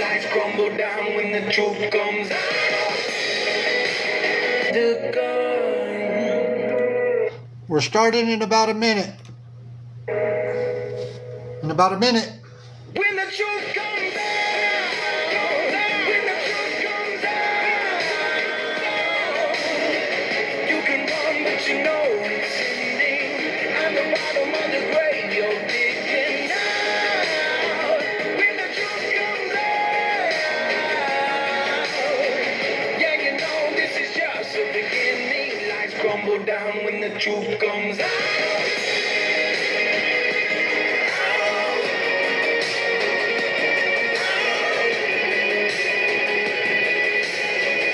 Lights crumble down when the truth comes out. The gun. We're starting in about a minute. In about a minute. When the truth comes out. When the truth comes out. You can run, but you know it's ending. At the bottom of the grave, you're digging out. When the truth comes out. Yeah, you know this is just the beginning. Lights crumble down when the truth comes out.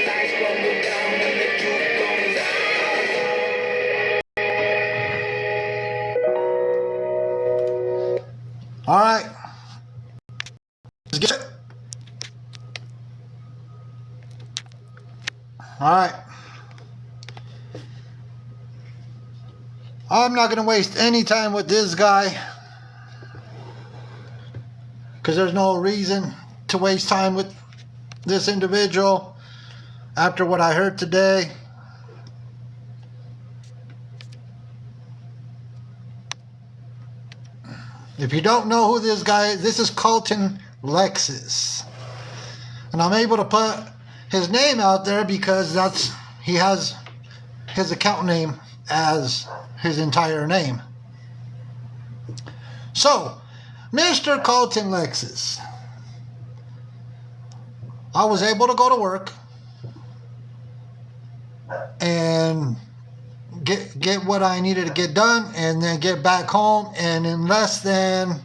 Lights crumble down when the truth comes out. All right. Let's get it. All right. I'm not going to waste any time with this guy because there's no reason to waste time with this individual after what I heard today. If you don't know who this guy is, this is Colton Lexus. And I'm able to put his name out there because he has his account name as his entire name. So, Mr. Colton Lexus. I was able to go to work and get what I needed to get done and then get back home, and in less than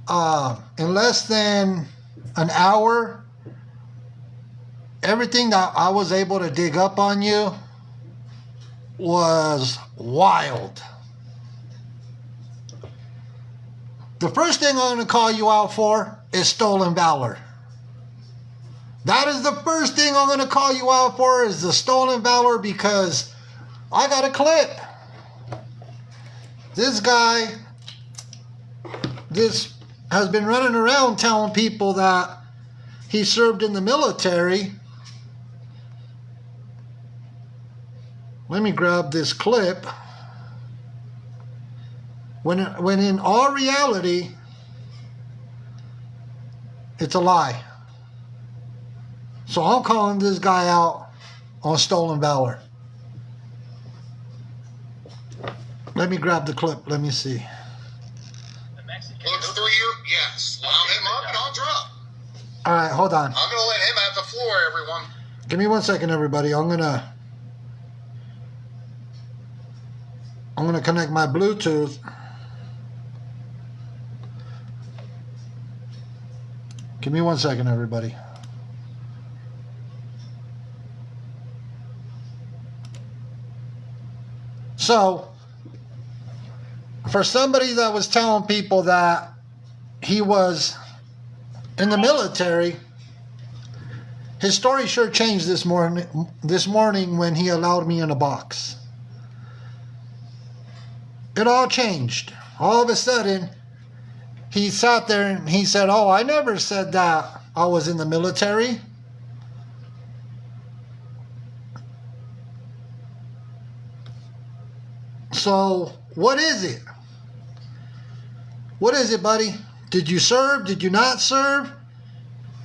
an hour, everything that I was able to dig up on you was wild. The first thing I'm going to call you out for is stolen valor. That is the first thing I'm going to call you out for, is the stolen valor, because I got a clip. This guy, has been running around telling people that he served in the military. Let me grab this clip. When in all reality, it's a lie. So I'm calling this guy out on stolen valor. Let me grab the clip. Let me see. Looks through you? Yes. Line him up and I'll drop. All right, hold on. I'm going to let him have the floor, everyone. Give me 1 second, everybody. I'm gonna connect my Bluetooth. Give me 1 second, everybody. So, for somebody that was telling people that he was in the military, his story sure changed this morning when he allowed me in a box. It all changed. All of a sudden, he sat there and he said, "Oh, I never said that I was in the military." So, what is it? What is it, buddy? Did you serve? Did you not serve?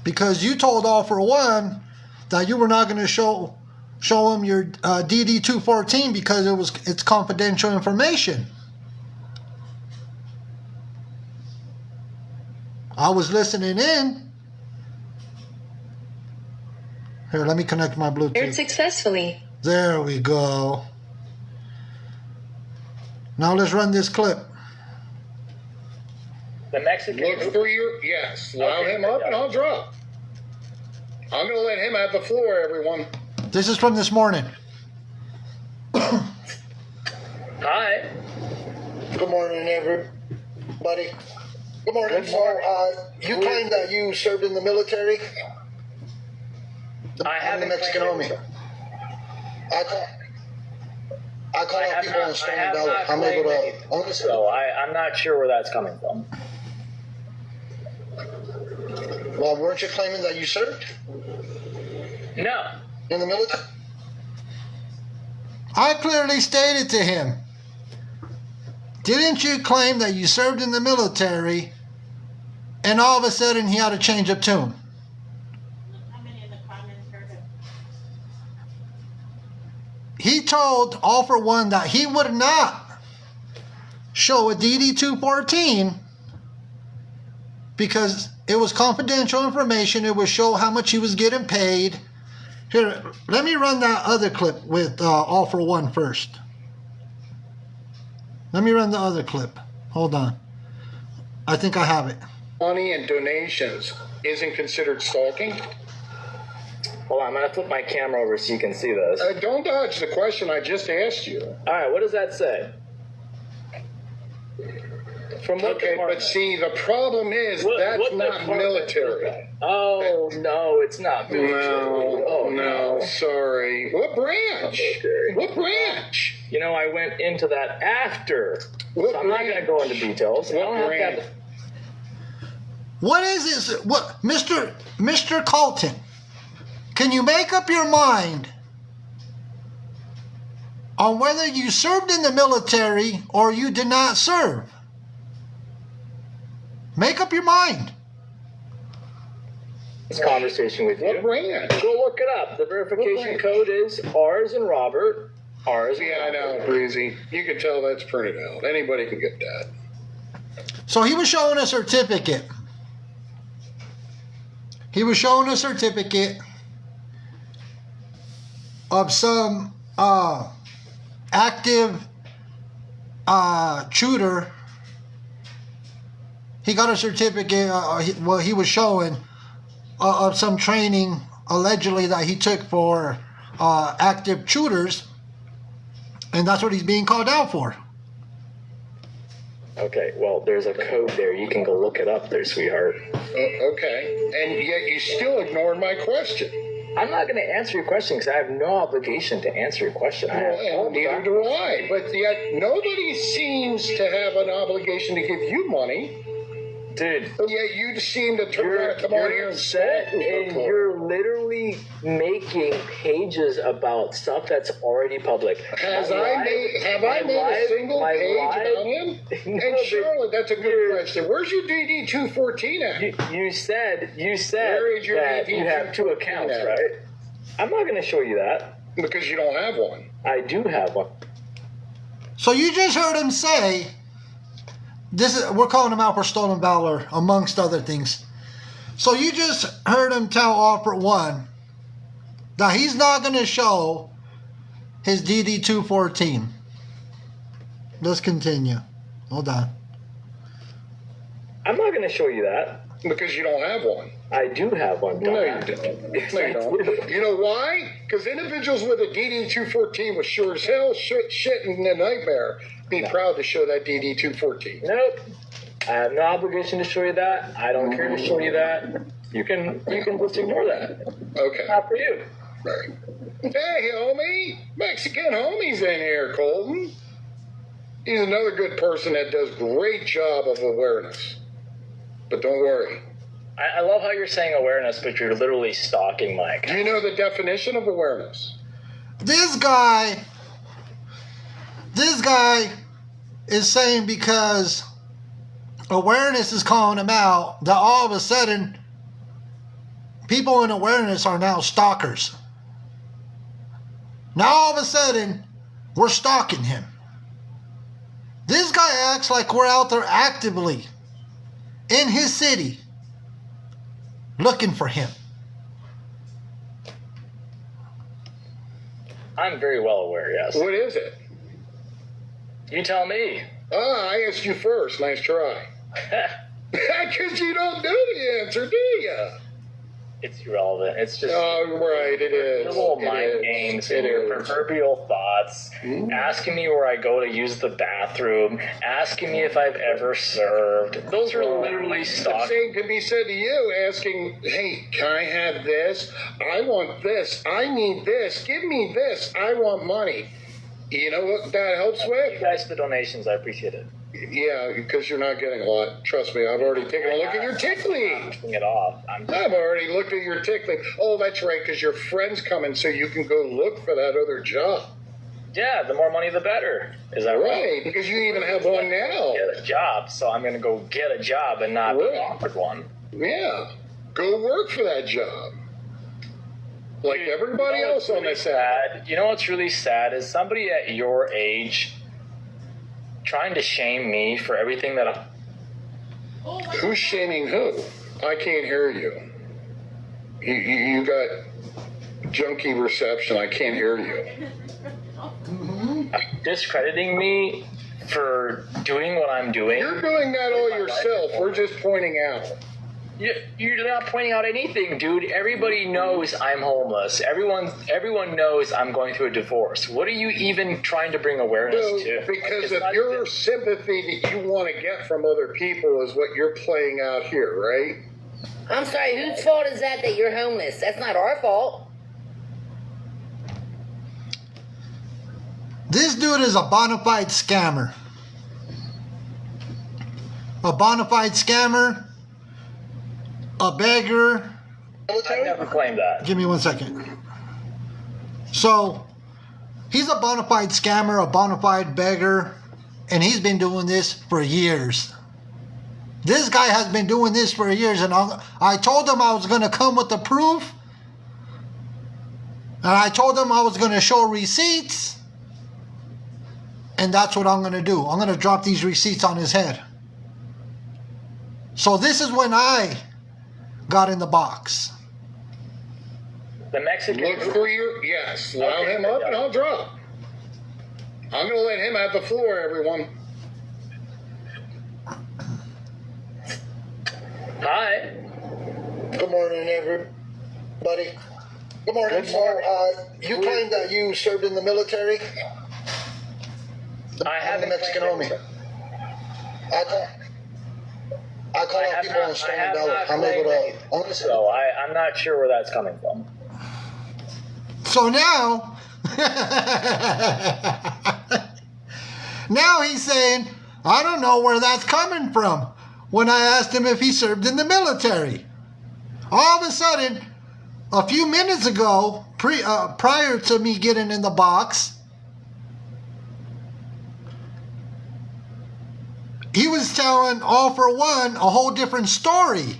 Because you told All For One that you were not going to show him your DD-214 because it's confidential information. I was listening in. Here, let me connect my Bluetooth. Aired successfully. There we go. Now let's run this clip. The Mexican. Looks through you? Yes. Line him up and I'll drop. I'm going to let him have the floor, everyone. This is from this morning. Hi. Good morning, everybody. Good morning. So, you claim that you served in the military? I I'm haven't the Mexican claimed Army. it. I call out people on stolen valor. I'm able to. So I'm not sure where that's coming from. Well, weren't you claiming that you served No. in the military? I clearly stated to him, didn't you claim that you served in the military? And all of a sudden he had a change of tune. He told All for One that he would not show a DD-214 because it was confidential information. It would show how much he was getting paid. Here, let me run that other clip with All for One first. Let me run the other clip. Hold on. I think I have it. Money and donations isn't considered stalking? Hold on, I'm going to flip my camera over so you can see this. Don't dodge the question I just asked you. All right, what does that say? From what Okay, department? but see, the problem is that's What not department? military. Oh, no, it's not military. No, Oh, no, sorry. What branch? Okay. What branch? You know, I went into that after. What So I'm not going to go into details. I What don't have to brand? have What is this? What, Mr. Colton? Can you make up your mind on whether you served in the military or you did not serve? Make up your mind. this conversation with What you. branch? Go look it up. The verification What code is R's and Robert. R's and Yeah, I Robert. know, Breezy. You can tell that's printed out. Anybody can get that. So he was showing a certificate. He was showing a certificate of some active shooter. He got a certificate, he was showing of some training allegedly that he took for active shooters, and that's what he's being called out for. Okay, well, there's a code there. You can go look it up there, sweetheart. Okay. And yet you still ignored my question. I'm not going to answer your question because I have no obligation to answer your question. I have Well, and neither do I. But yet nobody seems to have an obligation to give you money. Dude, But yet you seem to come on here and upset say and you're literally making pages about stuff that's already public. Have I made a single page about him? And Charlotte, that's a good question. Where's your DD-214 at? You said Where is your that you have two DD-214 accounts, at? right? I'm not going to show you that. Because you don't have one. I do have one. So you just heard him say, we're calling him out for stolen valor, amongst other things. So you just heard him tell All for One that he's not going to show his DD-214. Let's continue. Hold on. I'm not going to show you that. Because you don't have one. I do have one. No, you dumbass. don't. Yes, No, you I don't. do. You know why? Because individuals with a DD-214 was sure as hell shit in a nightmare be proud to show that DD-214. Nope. I have no obligation to show you that. I don't care to show you that. You can just ignore that. Okay. Not for you. Right. Hey, homie. Mexican homie's in here, Colton. He's another good person that does great job of awareness. But don't worry. I love how you're saying awareness, but you're literally stalking Mike. Do you know the definition of awareness? This guy is saying because awareness is calling him out that all of a sudden people in awareness are now stalkers. Now all of a sudden we're stalking him. This guy acts like we're out there actively in his city looking for him. I'm very well aware, yes. What is it? You tell me. I asked you first. Nice try. Because you don't know the answer, do you? It's irrelevant. It's just Oh, right, it is. little It mind is. games It and your is. proverbial thoughts, asking me where I go to use the bathroom, asking me if I've ever served. Those are literally The stalking. same could be said to you, asking, hey, can I have this? I want this. I need this. Give me this. I want money. You know what that helps You with? guys, for the donations, I appreciate it. Yeah, because you're not getting a lot. Trust me, I've already taken a look at your tick lead. Taking it off. I've already looked at your tick lead. Oh, that's right, because your friend's coming, so you can go look for that other job. Yeah, the more money, the better. Is that right? Right, because you even have one now. Get a job, so I'm going to go get a job and not be Right. offered one. Yeah, go work for that job. Like everybody You know what's else on really this app. sad? You know what's really sad is somebody at your age trying to shame me for everything that I'm. Who's shaming who? I can't hear you. You got junky reception. I can't hear you. Discrediting me for doing what I'm doing. You're doing that all yourself. We're just pointing out. You're not pointing out anything, dude. Everybody knows I'm homeless. Everyone knows I'm going through a divorce. What are you even trying to bring awareness No, to? because It's of not your just- sympathy that you want to get from other people is what you're playing out here, right? I'm sorry, whose fault is that you're homeless? That's not our fault. This dude is a bona fide scammer. A bona fide scammer. A beggar. I never claimed that. Give me 1 second. So, he's a bona fide scammer, a bona fide beggar, and he's been doing this for years. This guy has been doing this for years, and I told him I was going to come with the proof, and I told him I was going to show receipts, and that's what I'm going to do. I'm going to drop these receipts on his head. So this is when I got in the box. The Mexican. Look for your yes. Allow Okay, him up, yeah. and I'll drop. I'm going to let him have the floor, everyone. Hi. Good morning, everybody. Good morning. Good morning. You claim that you served in the military? I I'm a haven't Mexican claimed homie. it. I call I out have people not- on Stone I have Dollar. not I'm able claimed to. I'm listen. So I'm not sure where that's coming from. So now, now he's saying, I don't know where that's coming from. When I asked him if he served in the military, all of a sudden, a few minutes ago, prior to me getting in the box, he was telling All For One a whole different story.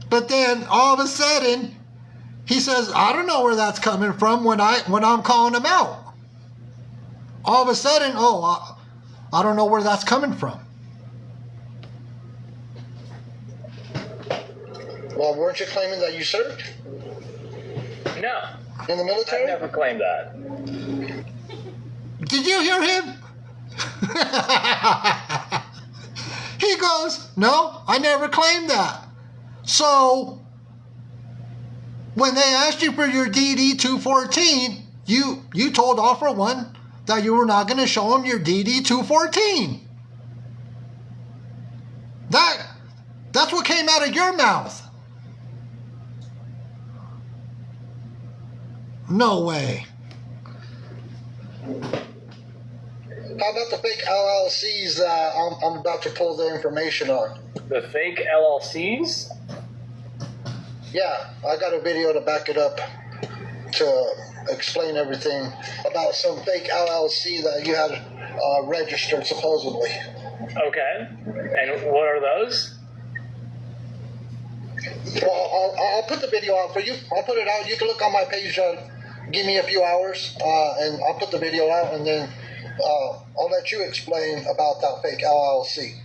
But then all of a sudden, he says, I don't know where that's coming from when I'm calling him out. All of a sudden, I don't know where that's coming from. Well, weren't you claiming that you served No, in the I military? never claimed that. Did you hear him? He goes, no, I never claimed that. So, when they asked you for your DD 214, you told All For One that you were not going to show them your DD 214. That's what came out of your mouth. No way. How about the fake LLCs that I'm about to pull the information on? The fake LLCs? Yeah, I got a video to back it up to explain everything about some fake LLC that you had registered supposedly. Okay. And what are those? Well, I'll put the video out for you. I'll put it out. You can look on my page. Give me a few hours, and I'll put the video out, and then I'll let you explain about that fake LLC.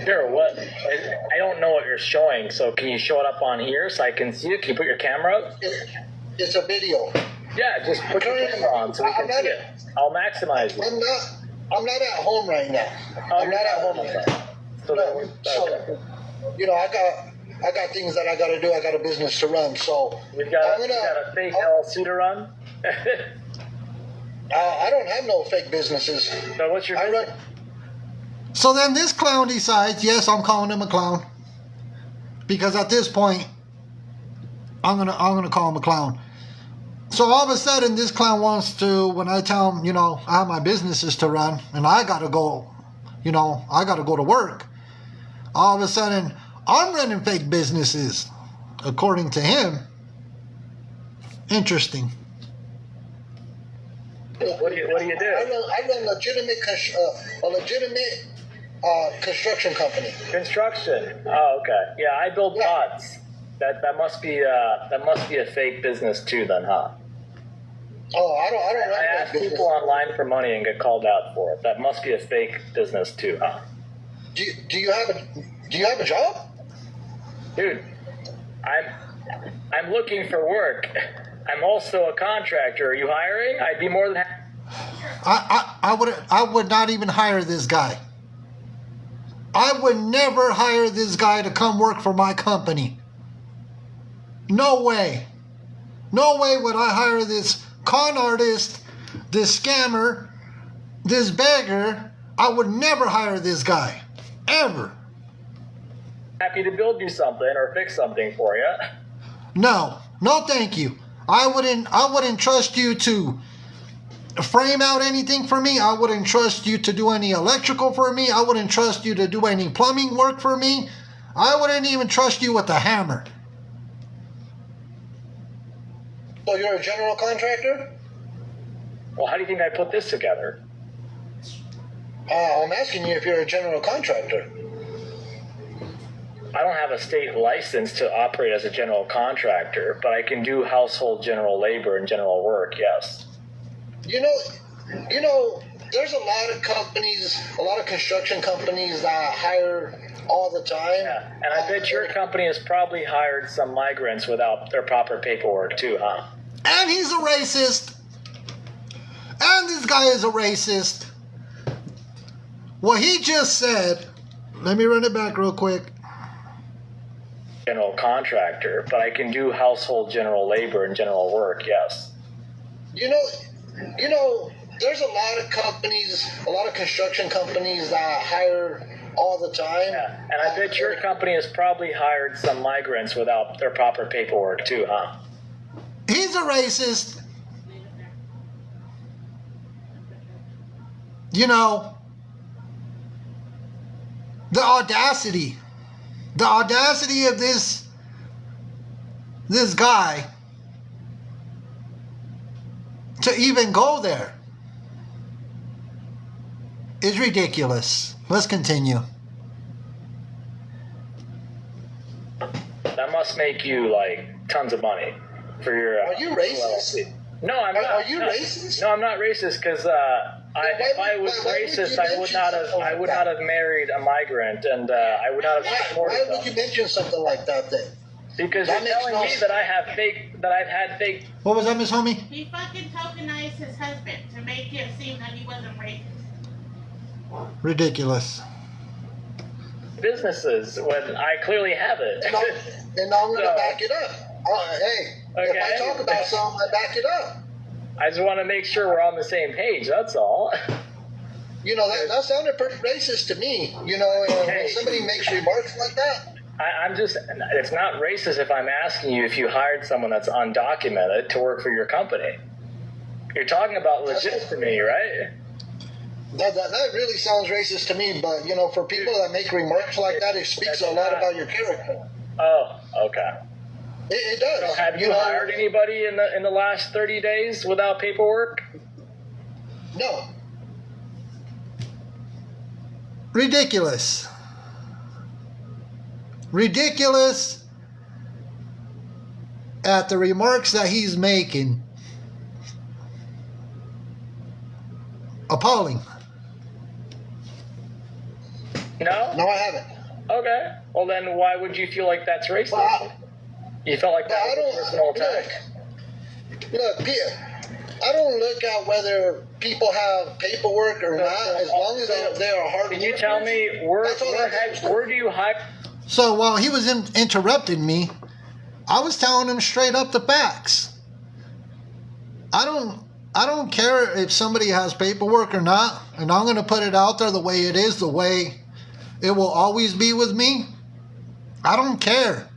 Sure, what? I don't know what you're showing, so can you show it up on here so I can see it? Can you put your camera up? It's a video. Yeah, just put your camera on so we can see it. I'll maximize it. I'm not at home right now. I'm not at home right now. So No, then, so, okay. you know, I got things that I got to do. I got a business to run. So You got a fake LLC to run? I don't have no fake businesses. So what's your I run. So then this clown decides, yes, I'm calling him a clown, because at this point, I'm gonna call him a clown. So all of a sudden, this clown wants to, when I tell him, I have my businesses to run and I got to go, I got to go to work. All of a sudden, I'm running fake businesses, according to him. Interesting. What do you do? I run a legitimate construction company. Construction. Oh, okay. Yeah, I build pods. That must be a fake business too, then, huh? Oh, I don't run I ask people online for money and get called out for it. That must be a fake business too, huh? Do you have a job? Dude, I'm looking for work. I'm also a contractor. Are you hiring? I'd be more than happy. I would not even hire this guy. I would never hire this guy to come work for my company. No way. No way would I hire this con artist, this scammer, this beggar. I would never hire this guy. Ever. Happy to build you something or fix something for you. No, thank you. I wouldn't trust you to frame out anything for me. I wouldn't trust you to do any electrical for me. I wouldn't trust you to do any plumbing work for me. I wouldn't even trust you with a hammer. So you're a general contractor? Well, how do you think I put this together? I'm asking you if you're a general contractor. I don't have a state license to operate as a general contractor, but I can do household general labor and general work, yes. You know, there's a lot of companies, a lot of construction companies that hire all the time. Yeah, and I bet your company has probably hired some migrants without their proper paperwork too, huh? And he's a racist. And this guy is a racist. What he just said, let me run it back real quick. General contractor, but I can do household general labor and general work, yes. You know, there's a lot of companies, a lot of construction companies that hire all the time. Yeah, and I bet your company has probably hired some migrants without their proper paperwork too, huh? He's a racist. You know, the audacity of this guy to even go there is ridiculous. Let's continue. That must make you like tons of money for your. Are you racist? LLC. No, I'm not. Are you racist? No, I'm not racist because if I was racist, I would not have married a migrant, and I would not have supported Why them. would you mention something like that then? Because That you're makes telling no me sense. that I've had fake. What was that, Miss Homie? He fucking tokenized his husband to make it seem that he wasn't racist. Ridiculous. businesses when I clearly have it. And I'm going to back it up. Hey, if I talk about something, I back it up. I just want to make sure we're on the same page, that's all. You know, that sounded pretty racist to me. You know, when somebody makes remarks like that. It's not racist if I'm asking you if you hired someone that's undocumented to work for your company. You're talking about legitimacy, right? That really sounds racist to me, but, you know, for people that make remarks like that, it speaks a lot about your character. Oh, okay. It does. So have you hired anybody in the last 30 days without paperwork? No. Ridiculous. Ridiculous at the remarks that he's making. Appalling. No? No, I haven't. Okay. Well, then why would you feel like that's racist? Well, You felt like that I was a personal attack? Look, I don't look at whether people have paperwork or not, as long as they are hard. Can you tell me where do you hire? So while he was interrupting me, I was telling him straight up the facts. I don't care if somebody has paperwork or not, and I'm going to put it out there the way it is, the way it will always be with me. I don't care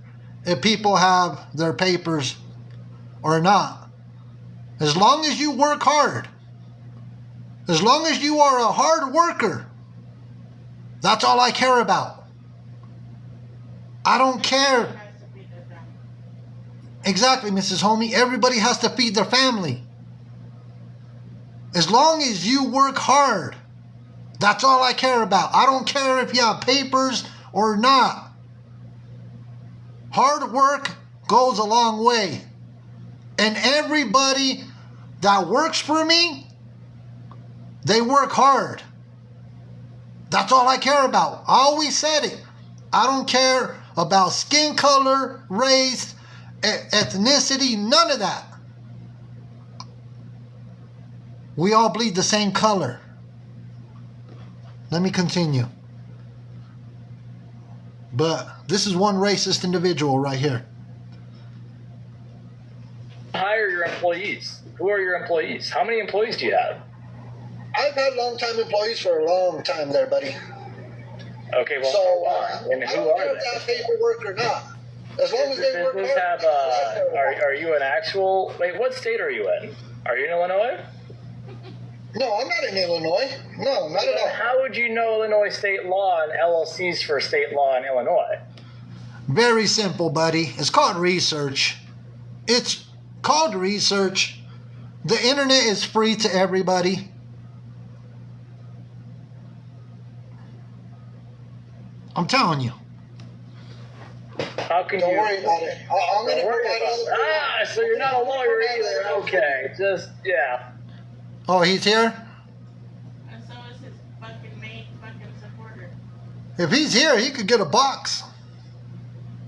if people have their papers or not. As long as you work hard, as long as you are a hard worker, that's all I care about. I don't care. Has to be the family. Exactly, Mrs. Homie. Everybody has to feed their family. As long as you work hard, that's all I care about. I don't care if you have papers or not. Hard work goes a long way. And everybody that works for me, they work hard. That's all I care about. I always said it. I don't care about skin color, race, ethnicity, none of that. We all bleed the same color. Let me continue. But this is one racist individual right here. Hire your employees. Who are your employees? How many employees do you have? I've had long-time employees for a long time there, buddy. Okay, well, So, and I who don't are care if they they? have paperwork or not. As long as they work Does this hard. have, are you an actual, wait, what state are you in? Are you in Illinois? No, I'm not in Illinois. No, not at all. How would you know Illinois state law and LLCs for state law in Illinois? Very simple, buddy. It's called research. It's called research. The internet is free to everybody. I'm telling you. How can Don't you? worry about it. I'm going to Don't worry provide all the about it. So you're not a lawyer either. Okay, just, yeah. Oh, he's here? And so is his fucking main fucking supporter. If he's here, he could get a box.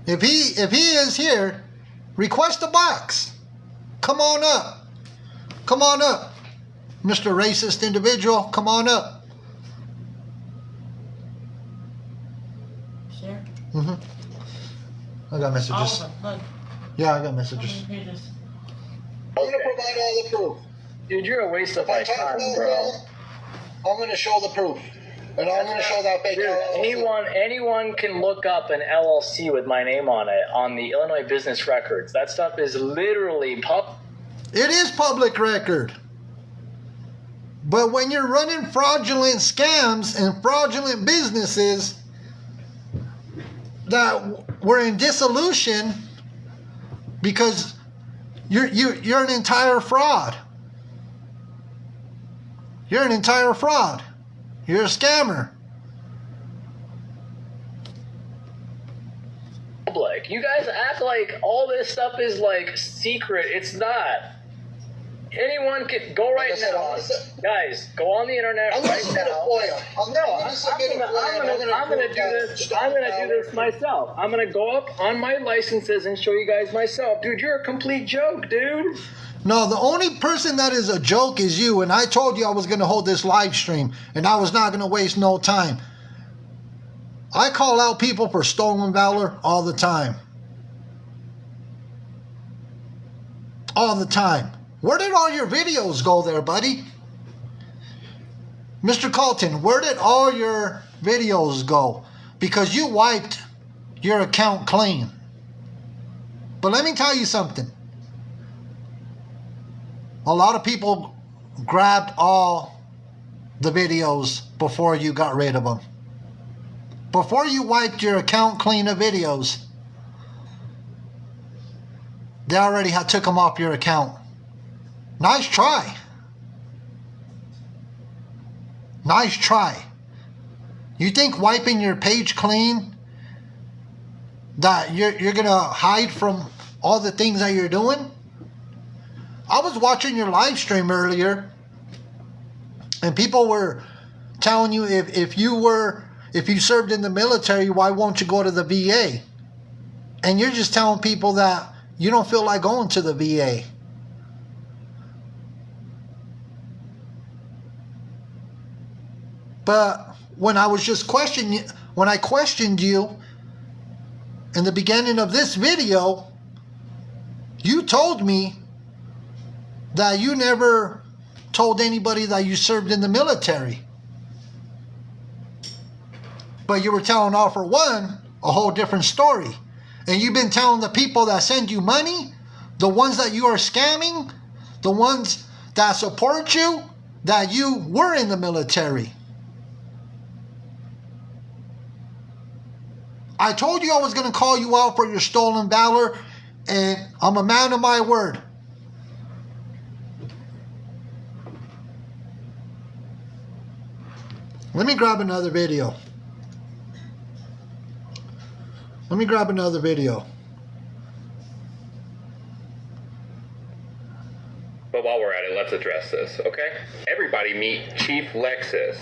If he is here, request a box. Come on up. Come on up. Mr. Racist individual, come on up. Share. I got messages. All of them. Look. Yeah, I got How messages. many pages? I'm going to provide all the proof. Dude, you're a waste of If I my talk time, about bro. it, I'm going to show the proof. And I'm going to show that fake Dude, LLC. anyone can look up an LLC with my name on it on the Illinois Business Records. That stuff is literally It is public record. But when you're running fraudulent scams and fraudulent businesses that were in dissolution because you're an entire fraud. You're an entire fraud. You're a scammer. public. You guys act like all this stuff is like secret. It's not. Anyone can go right Like I said, now. Guys, go on the internet I'm going right to submit a now. FOIA. I'm gonna do this myself. I'm gonna go up on my licenses and show you guys myself. Dude, you're a complete joke, dude. No, the only person that is a joke is you. And I told you I was going to hold this live stream. And I was not going to waste no time. I call out people for stolen valor all the time. All the time. Where did all your videos go there, buddy? Mr. Colton, where did all your videos go? Because you wiped your account clean. But let me tell you something. A lot of people grabbed all the videos before you got rid of them. Before you wiped your account clean of videos, they already had took them off your account. Nice try. Nice try. You think wiping your page clean that you're gonna hide from all the things that you're doing? I was watching your live stream earlier, and people were telling you if you served in the military, why won't you go to the VA? And you're just telling people that you don't feel like going to the VA. But when I was just when I questioned you in the beginning of this video, you told me that you never told anybody that you served in the military. But you were telling All For One a whole different story. And you've been telling the people that send you money, the ones that you are scamming, the ones that support you, that you were in the military. I told you I was going to call you out for your stolen valor, and I'm a man of my word. Let me grab another video. Let me grab another video. But while we're at it, let's address this, okay? Everybody meet Chief Lexus,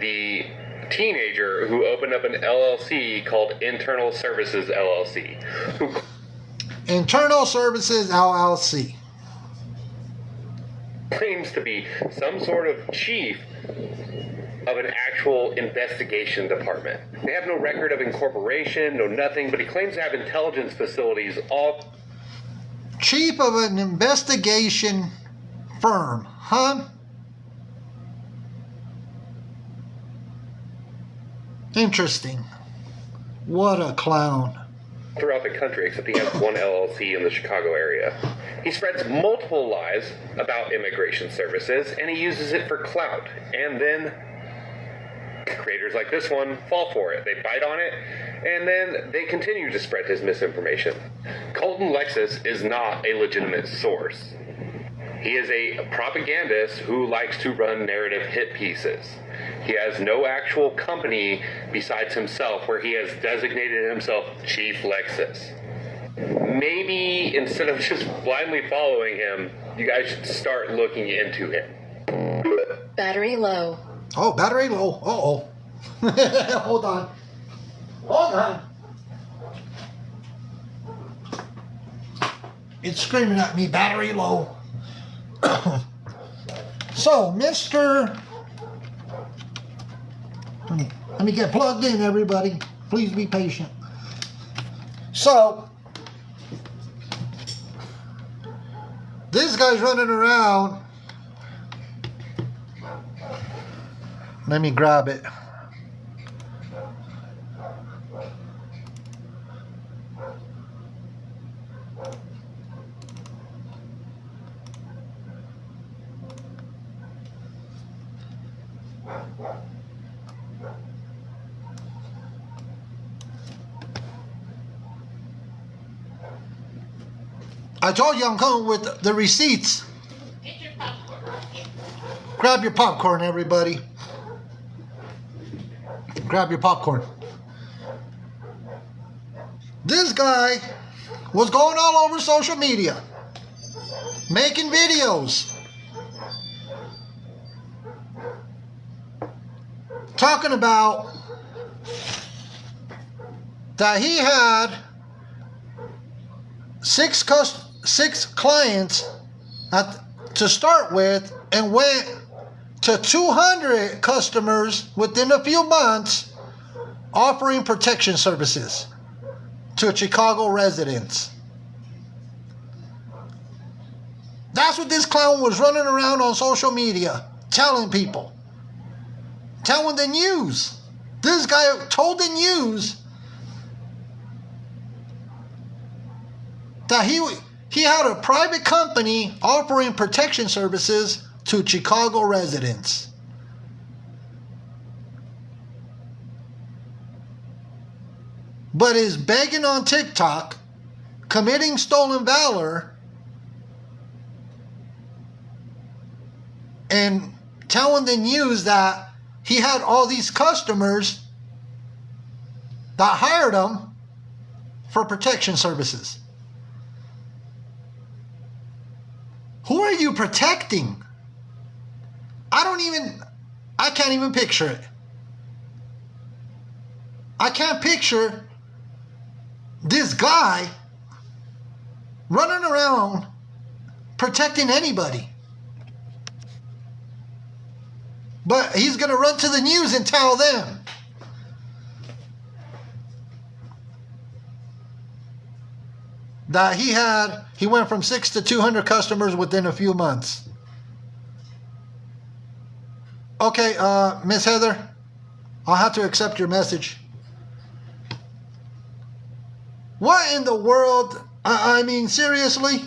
the teenager who opened up an LLC called Internal Services LLC. Internal Services LLC. Claims to be some sort of chief of an actual investigation department. They have no record of incorporation, no nothing, but he claims to have intelligence facilities all... Chief of an investigation firm, huh? Interesting. What a clown. throughout the country, except he has one LLC in the Chicago area. He spreads multiple lies about immigration services, and he uses it for clout. And then creators like this one fall for it. They bite on it, and then they continue to spread his misinformation. Colton Lexus is not a legitimate source. He is a propagandist who likes to run narrative hit pieces. He has no actual company besides himself where he has designated himself Chief Lexus. Maybe instead of just blindly following him, you guys should start looking into him. Battery low. Oh, battery low. Uh-oh. Hold on. Hold on. It's screaming at me, battery low. So, Mr. Let me get plugged in, everybody. Please be patient. So, this guy's running around. Let me grab it. I told you I'm coming with the receipts. Get your popcorn. Grab your popcorn, everybody. Grab your popcorn. This guy was going all over social media, making videos, talking about that he had six clients to start with, and went to 200 customers within a few months, offering protection services to Chicago residents. That's what this clown was running around on social media, telling people, telling the news. This guy told the news that he had a private company offering protection services to Chicago residents. But is begging on TikTok, committing stolen valor, and telling the news that he had all these customers that hired him for protection services. Who are you protecting? I can't even picture it. I can't picture this guy running around protecting anybody. But he's going to run to the news and tell them. That he went from 6 to 200 customers within a few months. Okay, Miss Heather, I'll have to accept your message. What in the world? I mean, seriously?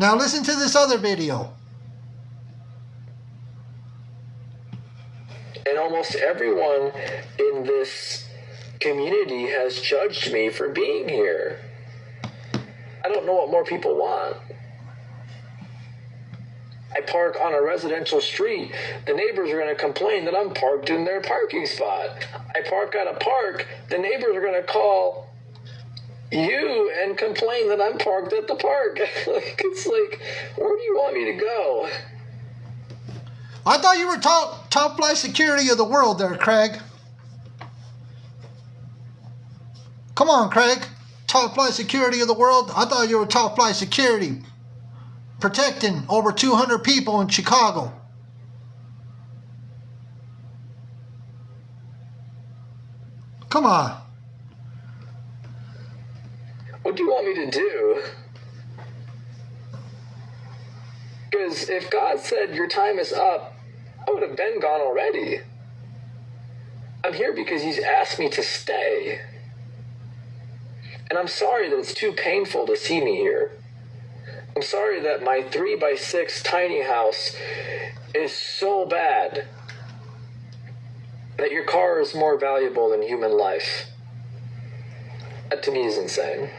Now listen to this other video. And almost everyone in this community has judged me for being here. I don't know what more people want. I park on a residential street. The neighbors are going to complain that I'm parked in their parking spot. I park at a park. The neighbors are going to call you and complain that I'm parked at the park. It's like, where do you want me to go? I thought you were top flight security of the world there, Craig. Come on, Craig. Top flight security of the world. I thought you were top flight security. Protecting over 200 people in Chicago. Come on. What do you want me to do? Because if God said your time is up, I would have been gone already. I'm here because He's asked me to stay. And I'm sorry that it's too painful to see me here. I'm sorry that my 3x6 tiny house is so bad that your car is more valuable than human life. That to me is insane.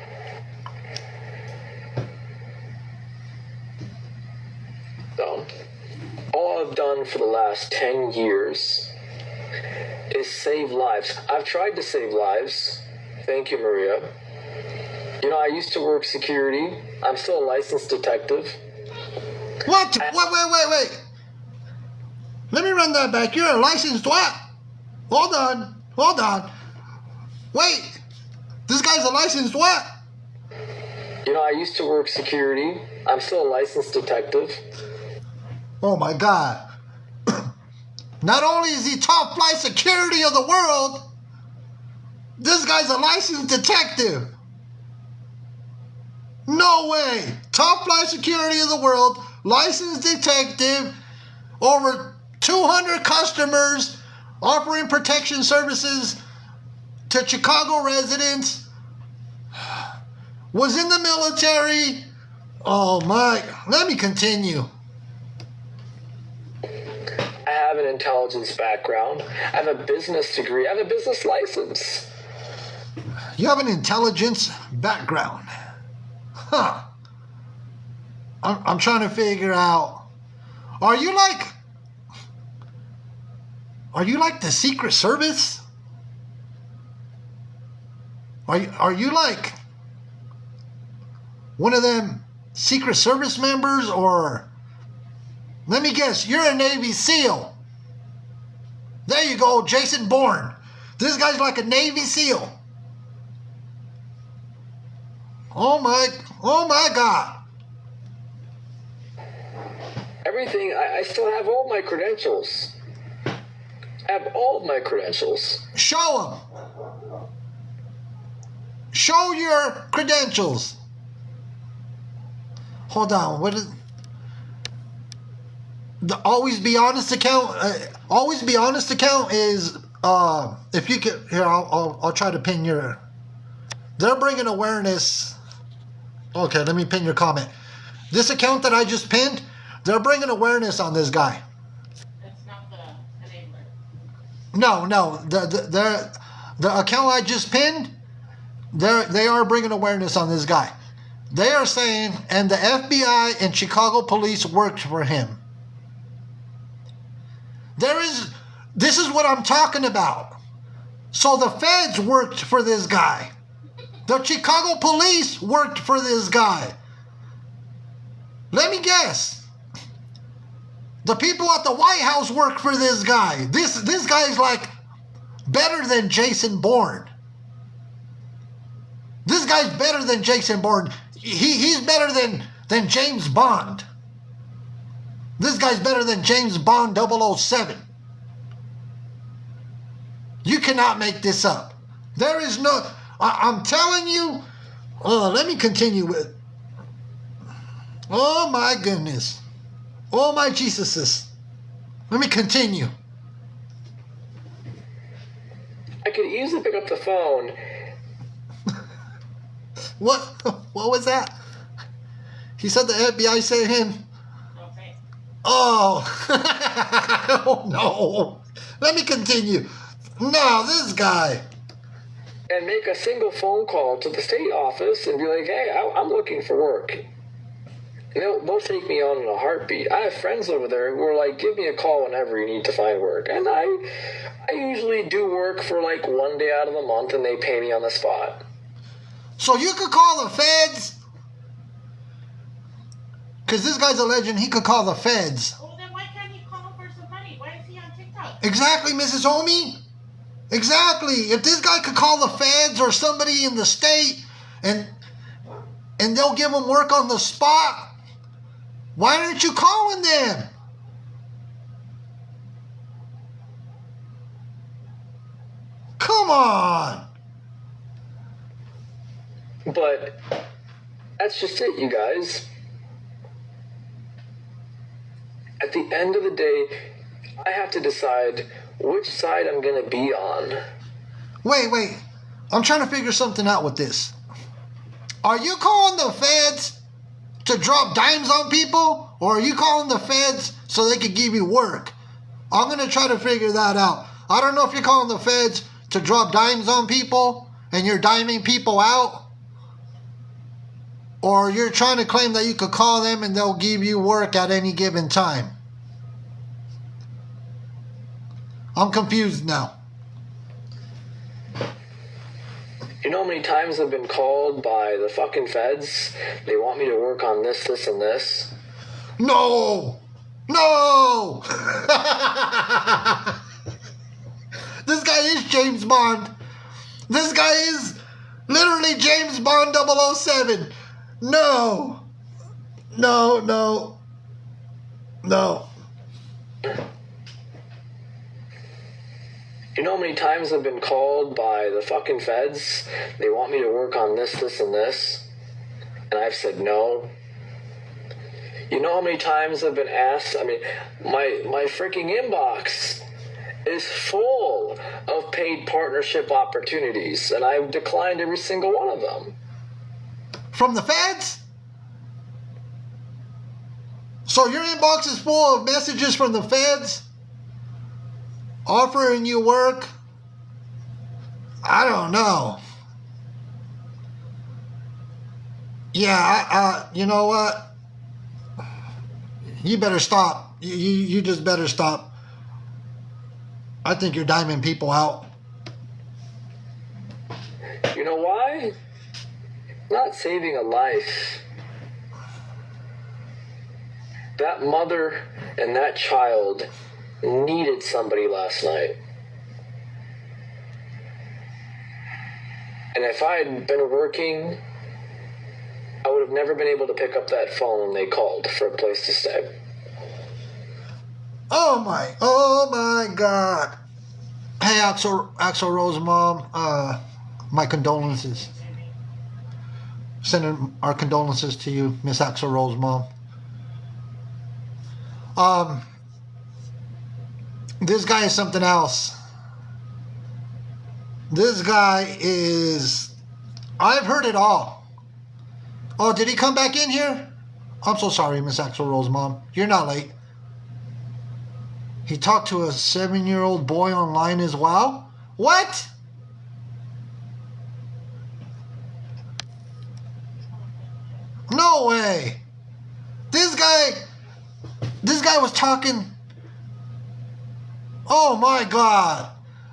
So, all I've done for the last 10 years is save lives. I've tried to save lives. Thank you, Maria. You know, I used to work security. I'm still a licensed detective. What? Wait. Let me run that back. You're a licensed what? Hold on. Wait. This guy's a licensed what? You know, I used to work security. I'm still a licensed detective. Oh my God. Not only is he top flight security of the world, this guy's a licensed detective. No way. Top flight security of the world, licensed detective, over 200 customers, offering protection services to Chicago residents, was in the military. Oh my, let me continue. I have an intelligence background. I have a business degree. I have a business license. You have an intelligence background. Huh. I'm trying to figure out. Are you like the Secret Service? Are you like one of them Secret Service members, or let me guess, you're a Navy SEAL. There you go, Jason Bourne. This guy's like a Navy SEAL. Oh my God. Everything, I still have all my credentials. I have all of my credentials. Show them. Show your credentials. Hold on. What is the Always Be Honest account? Always Be Honest account is if you could here. I'll try to pin your. They're bringing awareness. Okay, let me pin your comment. This account that I just pinned, they're bringing awareness on this guy. That's not the enabler. No. The account I just pinned, they are bringing awareness on this guy. They are saying, and the FBI and Chicago police worked for him. This is what I'm talking about. So the feds worked for this guy. The Chicago police worked for this guy. Let me guess. The people at the White House worked for this guy. This guy's like better than Jason Bourne. This guy's better than Jason Bourne. He's better than James Bond. This guy's better than James Bond 007. You cannot make this up. There is no... I'm telling you... let me continue with... Oh my goodness. Oh my Jesuses. Let me continue. I could easily pick up the phone. What was that? He said the FBI sent him. Okay. Oh, oh no. Let me continue. No, this guy. And make a single phone call to the state office and be like, hey, I'm looking for work. And they'll take me on in a heartbeat. I have friends over there who are like, give me a call whenever you need to find work. And I usually do work for like one day out of the month and they pay me on the spot. So you could call the feds? Because this guy's a legend. He could call the feds. Well, then why can't he call for some money? Why is he on TikTok? Exactly, Mrs. Homie. Exactly. If this guy could call the feds or somebody in the state and they'll give him work on the spot, why aren't you calling them? Come on. But that's just it, you guys. At the end of the day, I have to decide which side I'm going to be on. Wait. I'm trying to figure something out with this. Are you calling the feds to drop dimes on people? Or are you calling the feds so they could give you work? I'm going to try to figure that out. I don't know if you're calling the feds to drop dimes on people and you're diming people out. Or you're trying to claim that you could call them and they'll give you work at any given time. I'm confused now. You know how many times I've been called by the fucking feds? They want me to work on this, and this. No! This guy is James Bond. This guy is literally James Bond 007. No. You know how many times I've been called by the fucking feds? They want me to work on this, and this. And I've said no. You know how many times I've been asked? I mean, my freaking inbox is full of paid partnership opportunities, and I've declined every single one of them. From the feds? So your inbox is full of messages from the feds offering you work? I don't know. Yeah, you know what? You better stop. You just better stop. I think you're diming people out. You know why? Not saving a life. That mother and that child needed somebody last night. And if I had been working, I would have never been able to pick up that phone when they called for a place to stay. Oh my God. Hey, Axl Rose mom, my condolences. Sending our condolences to you, Miss Axl Rose mom. This guy is something else. This guy is... I've heard it all. Oh, did he come back in here? I'm so sorry, Miss Axl Rose mom. You're not late. He talked to a 7-year-old boy online as well? What? No way. This guy was talking... Oh my God.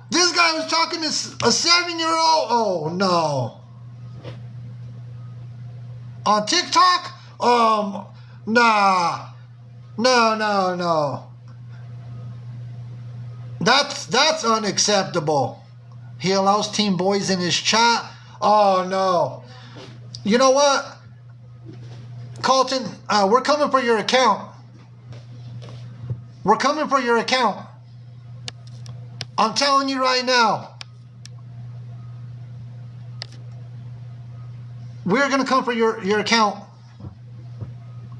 This guy was talking to a 7-year-old? Oh no. On TikTok? Nah. No. That's unacceptable. He allows teen boys in his chat? Oh no. You know what? Colton, we're coming for your account. We're coming for your account. I'm telling you right now. We're going to come for your account.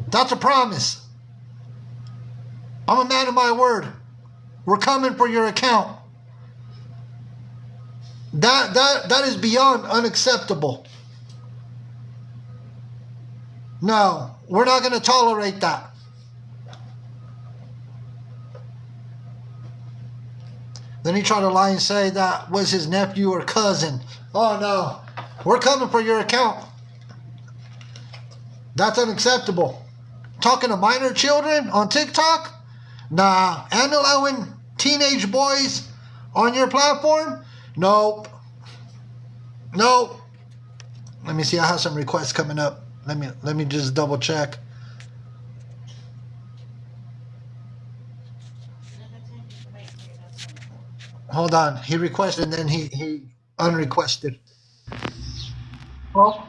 That's a promise. I'm a man of my word. We're coming for your account. That is beyond unacceptable. No, We're not going to tolerate that. Then he tried to lie and say that was his nephew or cousin. Oh no, we're coming for your account. That's unacceptable. Talking to minor children on TikTok? Nah. And allowing teenage boys on your platform? Nope. Nope. Let me see. I have some requests coming up. Let me just double check. Hold on. He requested and then he unrequested. Well,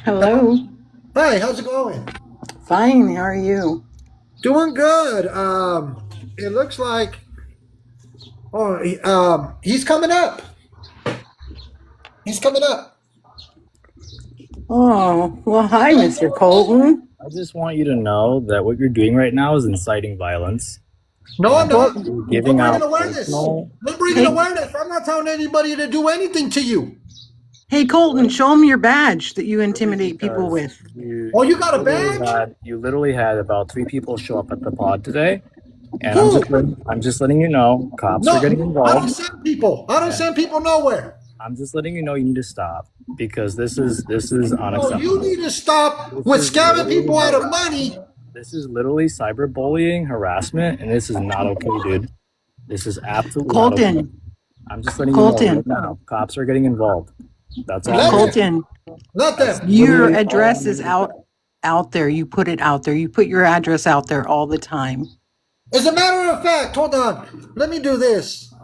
Hello. hey, how's it going? Fine. How are you? Doing good. It looks like he's coming up. He's coming up. Oh, well, hi, Mr. Colton. I just want you to know that what you're doing right now is inciting violence. No, I'm not. You're We're giving bringing out awareness. personal. We're bringing awareness. I'm not telling anybody to do anything to you. Hey, Colton, show him your badge that you intimidate people with. Oh, you got a badge? You literally had about 3 people show up at the pod today, and Who? I'm just letting you know cops No, are getting I don't involved. send people. I don't send people nowhere. I'm just letting you know you need to stop because this is Oh, unacceptable. you need to stop with scamming people out of money. This is literally cyberbullying, harassment, and this is not okay, dude. This is absolutely not okay. Colton, I'm just letting you know Colton. right now. Cops are getting involved. That's all. Let Colton, Let them. your address is out there. You put it out there. You put your address out there all the time. As a matter of fact, hold on. Let me do this.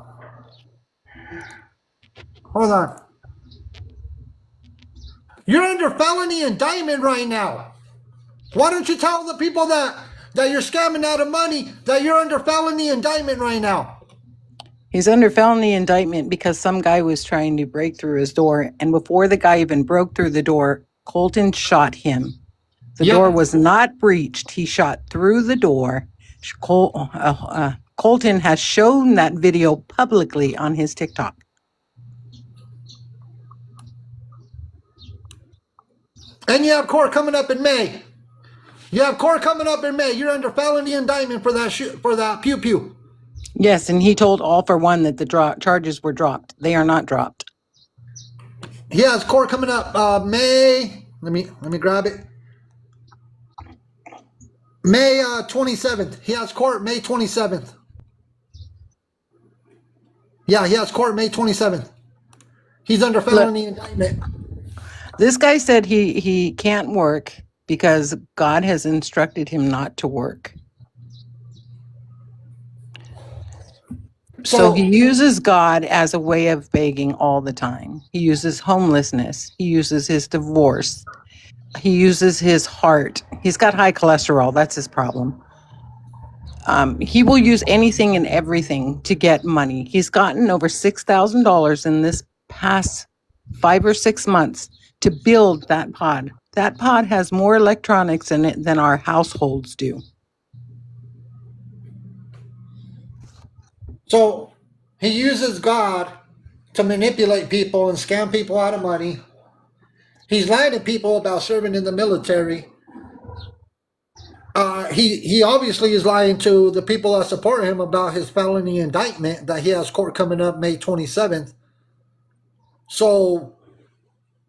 Hold on. You're under felony indictment right now. Why don't you tell the people that you're scamming out of money that you're under felony indictment right now? He's under felony indictment because some guy was trying to break through his door. And before the guy even broke through the door, Colton shot him. The door was not breached. He shot through the door. Colton has shown that video publicly on his TikTok. And you have court coming up in May. You're under felony indictment for that pew pew. Yes, and he told All for One that the charges were dropped. They are not dropped. He has court coming up May. Let me grab it. May 27th. He has court May 27th. Yeah, he has court May 27th. He's under felony indictment. This guy said he can't work because God has instructed him not to work. So he uses God as a way of begging all the time. He uses homelessness. He uses his divorce. He uses his heart. He's got high cholesterol. That's his problem. He will use anything and everything to get money. He's gotten over $6,000 in this past 5 or 6 months to build that pod. That pod has more electronics in it than our households do. So he uses God to manipulate people and scam people out of money. He's lying to people about serving in the military. He obviously is lying to the people that support him about his felony indictment that he has court coming up May 27th. So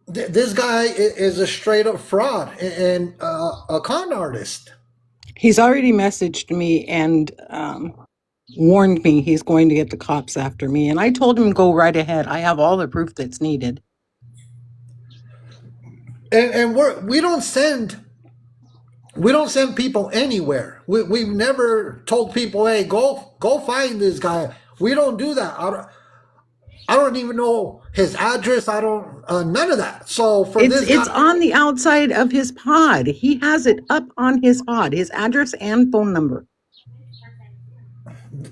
this guy is a straight up fraud and a con artist. He's already messaged me and warned me he's going to get the cops after me. And I told him, go right ahead. I have all the proof that's needed. And we don't send people anywhere. We've never told people, hey, go find this guy. We don't do that. I don't even know his address. I don't none of that. So for this guy, it's on the outside of his pod. He has it up on his pod, his address and phone number.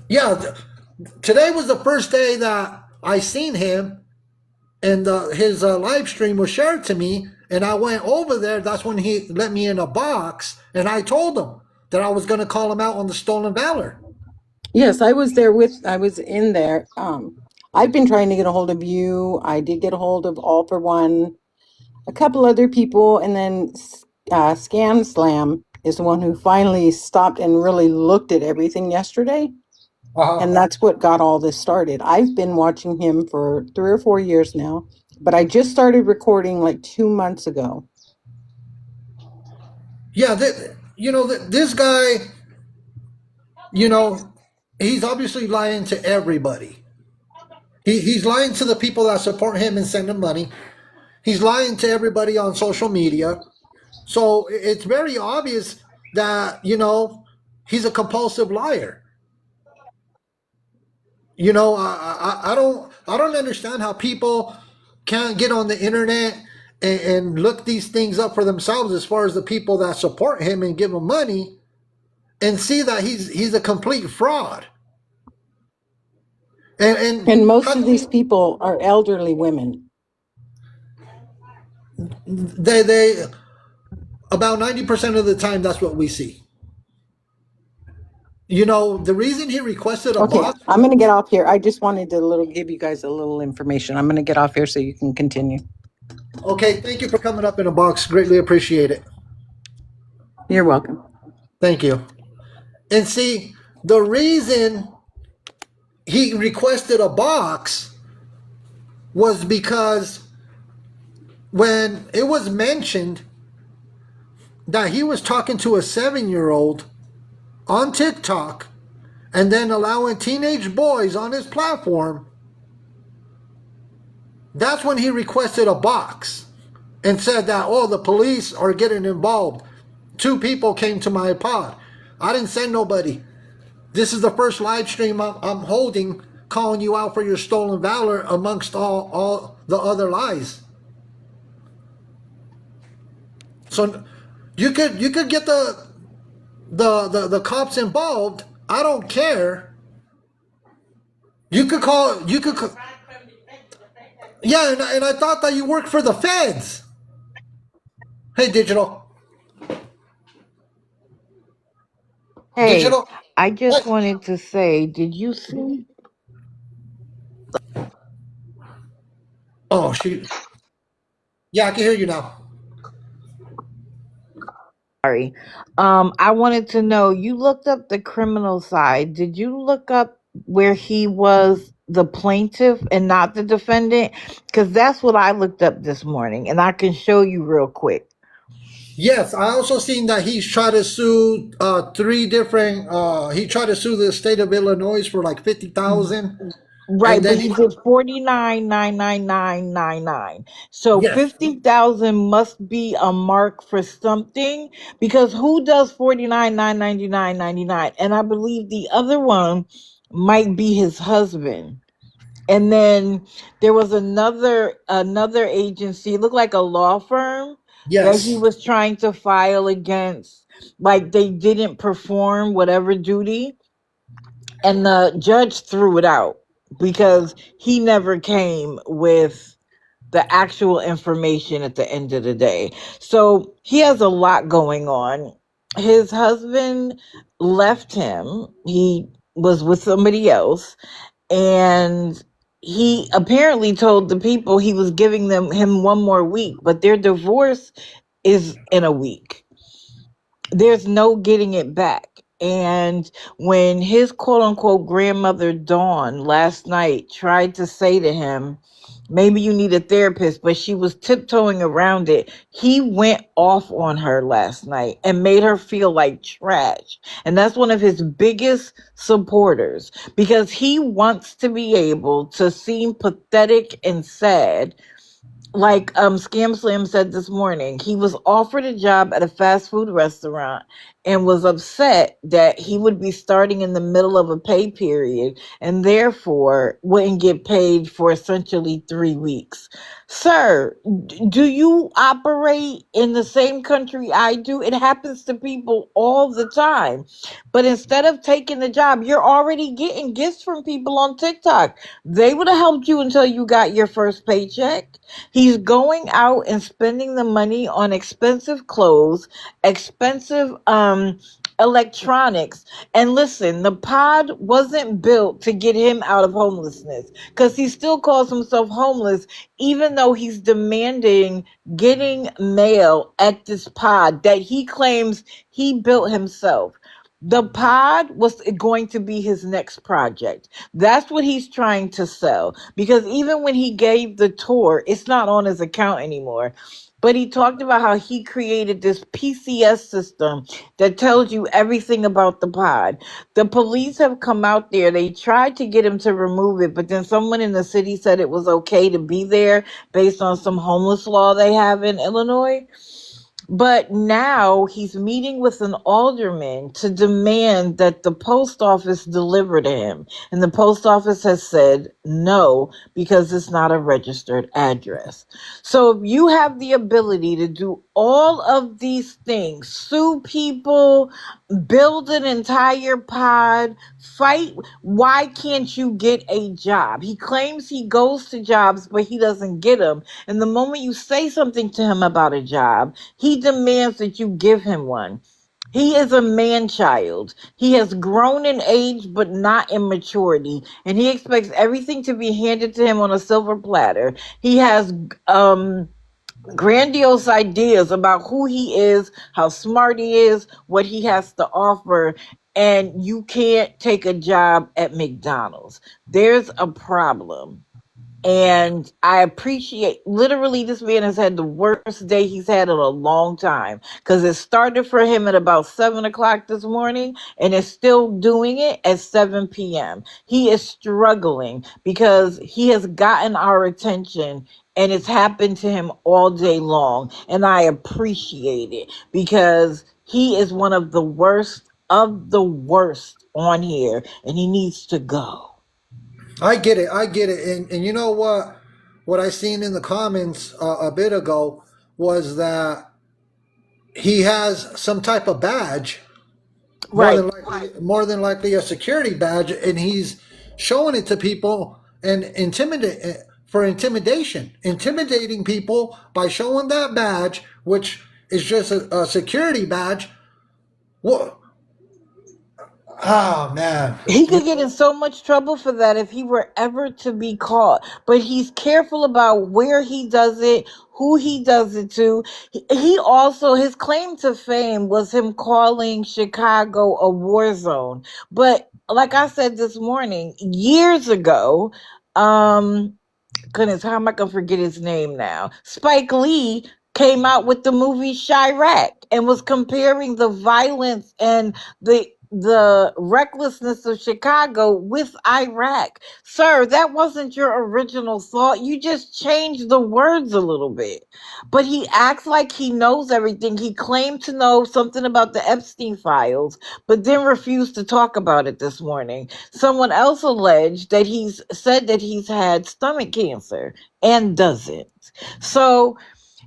Yeah, today was the first day that I seen him, and his live stream was shared to me, and I went over there. That's when he let me in a box, and I told him that I was going to call him out on the stolen valor. Yes, I was in there. I've been trying to get a hold of you. I did get a hold of All for One, a couple other people, and then Scam Slam is the one who finally stopped and really looked at everything yesterday. And that's what got all this started. I've been watching him for 3 or 4 years now, but I just started recording like 2 months ago. Yeah, this guy, he's obviously lying to everybody. He's lying to the people that support him and send him money. He's lying to everybody on social media. So it's very obvious that, he's a compulsive liar. I don't understand how people can't get on the internet and look these things up for themselves as far as the people that support him and give him money and see that he's a complete fraud. And most of these people are elderly women. They about 90% of the time that's what we see. The reason he requested a Okay, box. I'm going to get off here. I just wanted to give you guys a little information. I'm going to get off here so you can continue. Okay, thank you for coming up in a box. Greatly appreciate it. You're welcome. Thank you. And see, the reason he requested a box was because when it was mentioned that he was talking to a 7-year-old on TikTok and then allowing teenage boys on his platform, that's when he requested a box and said that, the police are getting involved. 2 people came to my pod. I didn't send nobody. This is the first live stream I'm holding, calling you out for your stolen valor amongst all the other lies. So you could get the cops involved. I don't care. You could call. Yeah, and I thought that you worked for the feds. Hey, Digital. Hey, Digital. I just What? wanted to say, did you see? Oh, shoot. Yeah, I can hear you now. Sorry. I wanted to know, you looked up the criminal side. Did you look up where he was the plaintiff and not the defendant? Because that's what I looked up this morning, and I can show you real quick. Yes, I also seen that he's tried to sue 3 different. He tried to sue the state of Illinois for like 50,000, Right, and but then he did 49,999.99. So yes, 50,000 must be a mark for something, because who does 49,999.99? And I believe the other one might be his husband. And then there was another agency, it looked like a law firm, that he yes, was trying to file against, like they didn't perform whatever duty, and the judge threw it out because he never came with the actual information at the end of the day. So he has a lot going on. His husband left him. He was with somebody else, and he apparently told the people he was giving him 1 more week, but their divorce is in a week. There's no getting it back. And when his quote unquote grandmother Dawn last night tried to say to him, maybe you need a therapist, but she was tiptoeing around it, he went off on her last night and made her feel like trash. And that's one of his biggest supporters, because he wants to be able to seem pathetic and sad. Like Scam Slam said this morning, he was offered a job at a fast food restaurant and was upset that he would be starting in the middle of a pay period and therefore wouldn't get paid for essentially 3 weeks. Sir, do you operate in the same country I do? It happens to people all the time. But instead of taking the job, you're already getting gifts from people on TikTok. They would have helped you until you got your first paycheck. He's going out and spending the money on expensive clothes, expensive electronics. And listen, the pod wasn't built to get him out of homelessness, because he still calls himself homeless, even though he's demanding getting mail at this pod that he claims he built himself. The pod was going to be his next project. That's what he's trying to sell. Because even when he gave the tour, it's not on his account anymore. But he talked about how he created this PCS system that tells you everything about the pod. The police have come out there. They tried to get him to remove it, but then someone in the city said it was okay to be there based on some homeless law they have in Illinois. But now he's meeting with an alderman to demand that the post office deliver to him. And the post office has said no, because it's not a registered address. So if you have the ability to do all of these things, sue people, build an entire pod, fight, why can't you get a job? He claims he goes to jobs, but he doesn't get them. And the moment you say something to him about a job, he demands that you give him one. He is a man child. He has grown in age, but not in maturity. And he expects everything to be handed to him on a silver platter. He has grandiose ideas about who he is, how smart he is, what he has to offer, and you can't take a job at McDonald's. There's a problem. And I appreciate, literally, this man has had the worst day he's had in a long time, because it started for him at about 7 o'clock this morning and is still doing it at 7 p.m. He is struggling because he has gotten our attention, and it's happened to him all day long. And I appreciate it, because he is one of the worst on here, and he needs to go. I get it. And you know what? What I seen in the comments a bit ago was that he has some type of badge, Right. more than likely a security badge, and he's showing it to people and intimidating people by showing that badge, which is just a security badge. What? Oh man. He could get in so much trouble for that if he were ever to be caught. But he's careful about where he does it, who he does it to. He also, his claim to fame was him calling Chicago a war zone. But like I said this morning, years ago, goodness, how am I gonna forget his name now? Spike Lee came out with the movie Chirac and was comparing the violence and the recklessness of Chicago with Iraq. Sir, that wasn't your original thought. You just changed the words a little bit. But he acts like he knows everything. He claimed to know something about the Epstein files, but then refused to talk about it this morning. Someone else alleged that he's said that he's had stomach cancer and doesn't. So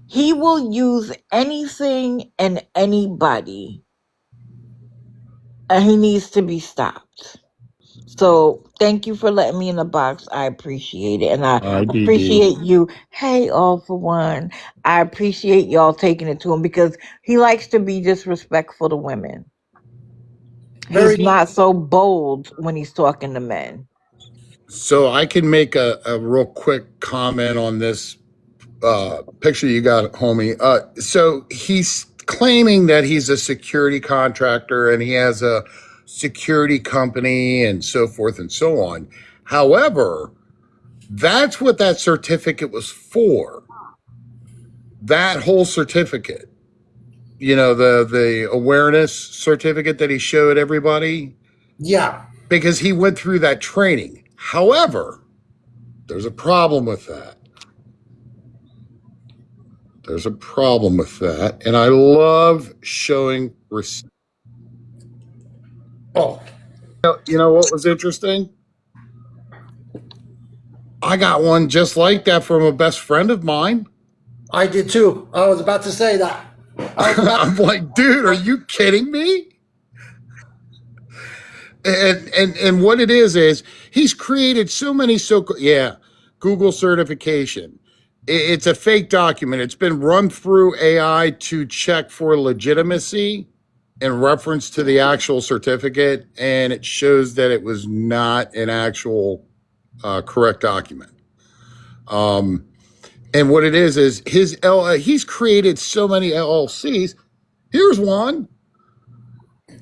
he will use anything and anybody, and he needs to be stopped. So thank you for letting me in the box. I appreciate it. And I appreciate you. Hey, All For One. I appreciate y'all taking it to him, because he likes to be disrespectful to women. He's not so bold when he's talking to men. So I can make a real quick comment on this picture you got, homie. So he's claiming that he's a security contractor and he has a security company and so forth and so on. However, that's what that certificate was for. That whole certificate, you know, the awareness certificate that he showed everybody. Yeah. Because he went through that training. However, there's a problem with that. And I love showing respect. Oh. You know what was interesting? I got one just like that from a best friend of mine. I did too. I was about to say that. I'm like, dude, are you kidding me? And what it is he's created so many Google certification. It's a fake document. It's been run through AI to check for legitimacy. in reference to the actual certificate, and it shows that it was not an actual correct document. And what it is his he's created so many LLCs. Here's one.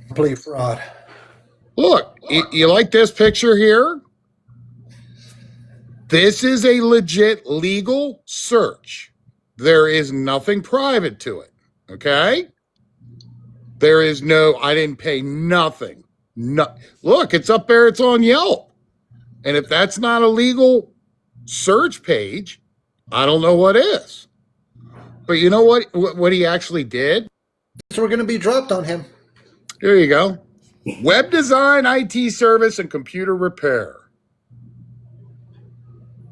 Complete fraud. Look, you like this picture here? This is a legit legal search. There is nothing private to it. Okay? There is no, I didn't pay nothing. No, look, it's up there. It's on Yelp. And if that's not a legal search page, I don't know what is. But you know what he actually did? So we're going to be dropped on him. Here you go. Web design, IT service, and computer repair.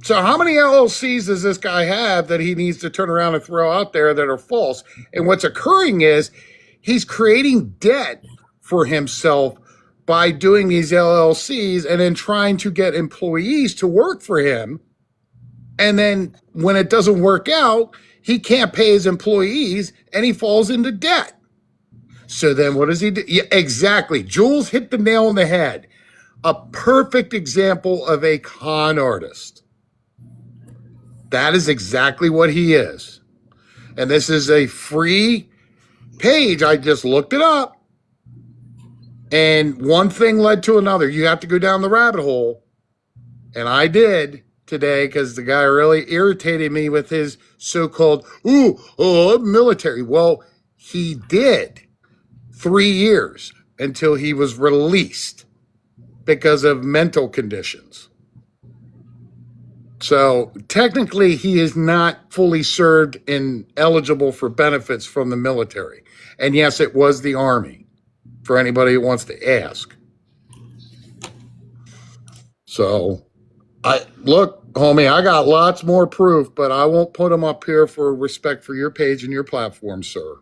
So how many LLCs does this guy have that he needs to turn around and throw out there that are false? And what's occurring is he's creating debt for himself by doing these LLCs and then trying to get employees to work for him. And then when it doesn't work out, he can't pay his employees and he falls into debt. So then what does he do? Yeah, exactly. Jules hit the nail on the head. A perfect example of a con artist. That is exactly what he is. And this is a free page. I just looked it up. And one thing led to another. You have to go down the rabbit hole. And I did today because the guy really irritated me with his so-called, military. Well, he did 3 years until he was released because of mental conditions. So technically, he is not fully served and eligible for benefits from the military. And yes, it was the Army, for anybody who wants to ask. So, look, homie, I got lots more proof, but I won't put them up here for respect for your page and your platform, sir.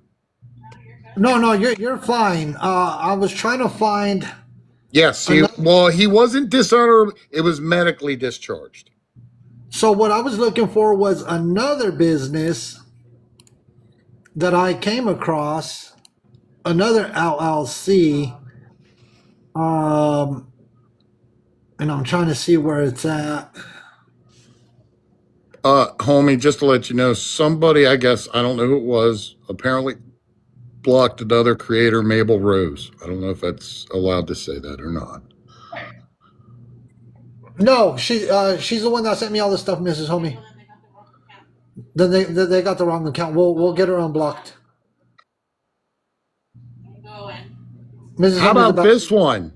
No, you're fine. I was trying to find. Yes, he wasn't dishonorable. It was medically discharged. So what I was looking for was another business that I came across, another LLC, and I'm trying to see where it's at. Homie, just to let you know, somebody, I guess, I don't know who it was, apparently blocked another creator, Mabel Rose. I don't know if that's allowed to say that or not. No, she's the one that sent me all this stuff, Mrs. Homie. Then they got the wrong account. We'll get her unblocked. Mrs. How about this one,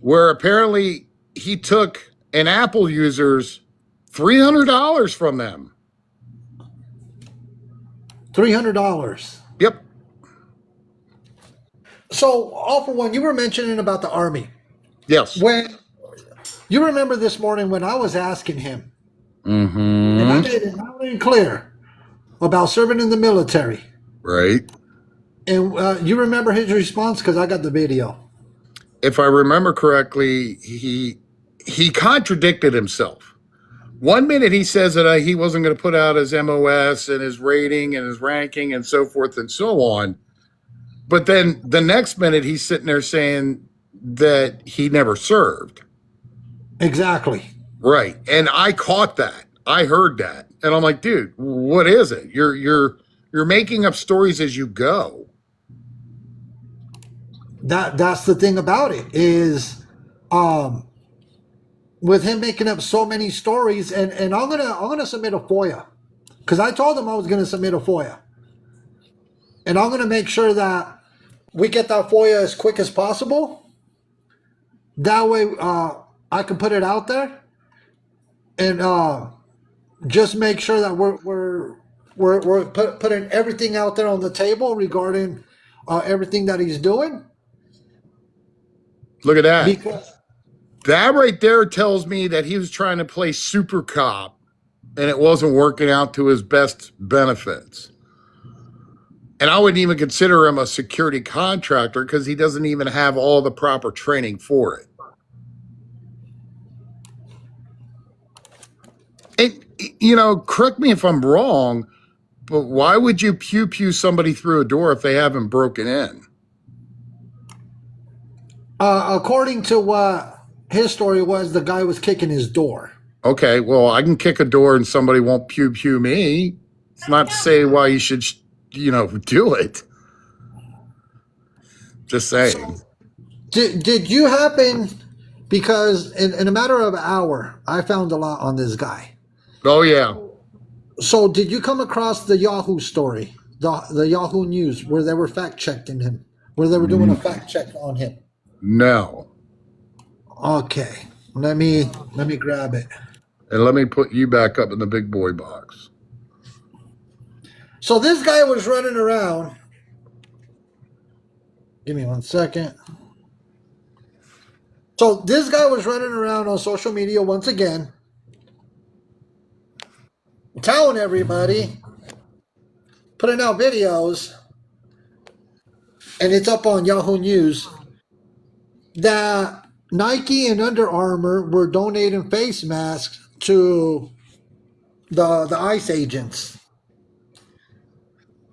where apparently he took an Apple user's $300 from them. $300. Yep. So, all for one, you were mentioning about the Army. Yes. When you remember this morning when I was asking him, and I made it loud and clear about serving in the military. Right. And you remember his response? Because I got the video. If I remember correctly, he contradicted himself. 1 minute he says that he wasn't going to put out his MOS and his rating and his ranking and so forth and so on. But then the next minute he's sitting there saying that he never served. Exactly. Right. And I caught that. I heard that. And I'm like, dude, what is it? You're making up stories as you go. That's the thing about it is with him making up so many stories, and I'm gonna submit a FOIA. Because I told him I was gonna submit a FOIA. And I'm gonna make sure that we get that FOIA as quick as possible. That way I can put it out there and just make sure that we're putting everything out there on the table regarding everything that he's doing. Look at that. Because that right there tells me that he was trying to play super cop and it wasn't working out to his best benefits. And I wouldn't even consider him a security contractor because he doesn't even have all the proper training for it. And, you know, correct me if I'm wrong, but why would you pew somebody through a door if they haven't broken in? According to what his story was, the guy was kicking his door. Okay, well, I can kick a door and somebody won't pew pew me. It's not to say why you should, do it. Just saying. Did you happen, because in a matter of an hour, I found a lot on this guy. Oh, yeah. So did you come across the Yahoo story, the Yahoo News, where they were fact checking him, where they were doing a fact check on him? No. Okay, let me grab it. And let me put you back up in the big boy box. So this guy was running around. Give me 1 second. So this guy was running around on social media once again, telling everybody, putting out videos, and it's up on Yahoo News, that Nike and Under Armour were donating face masks to the ICE agents.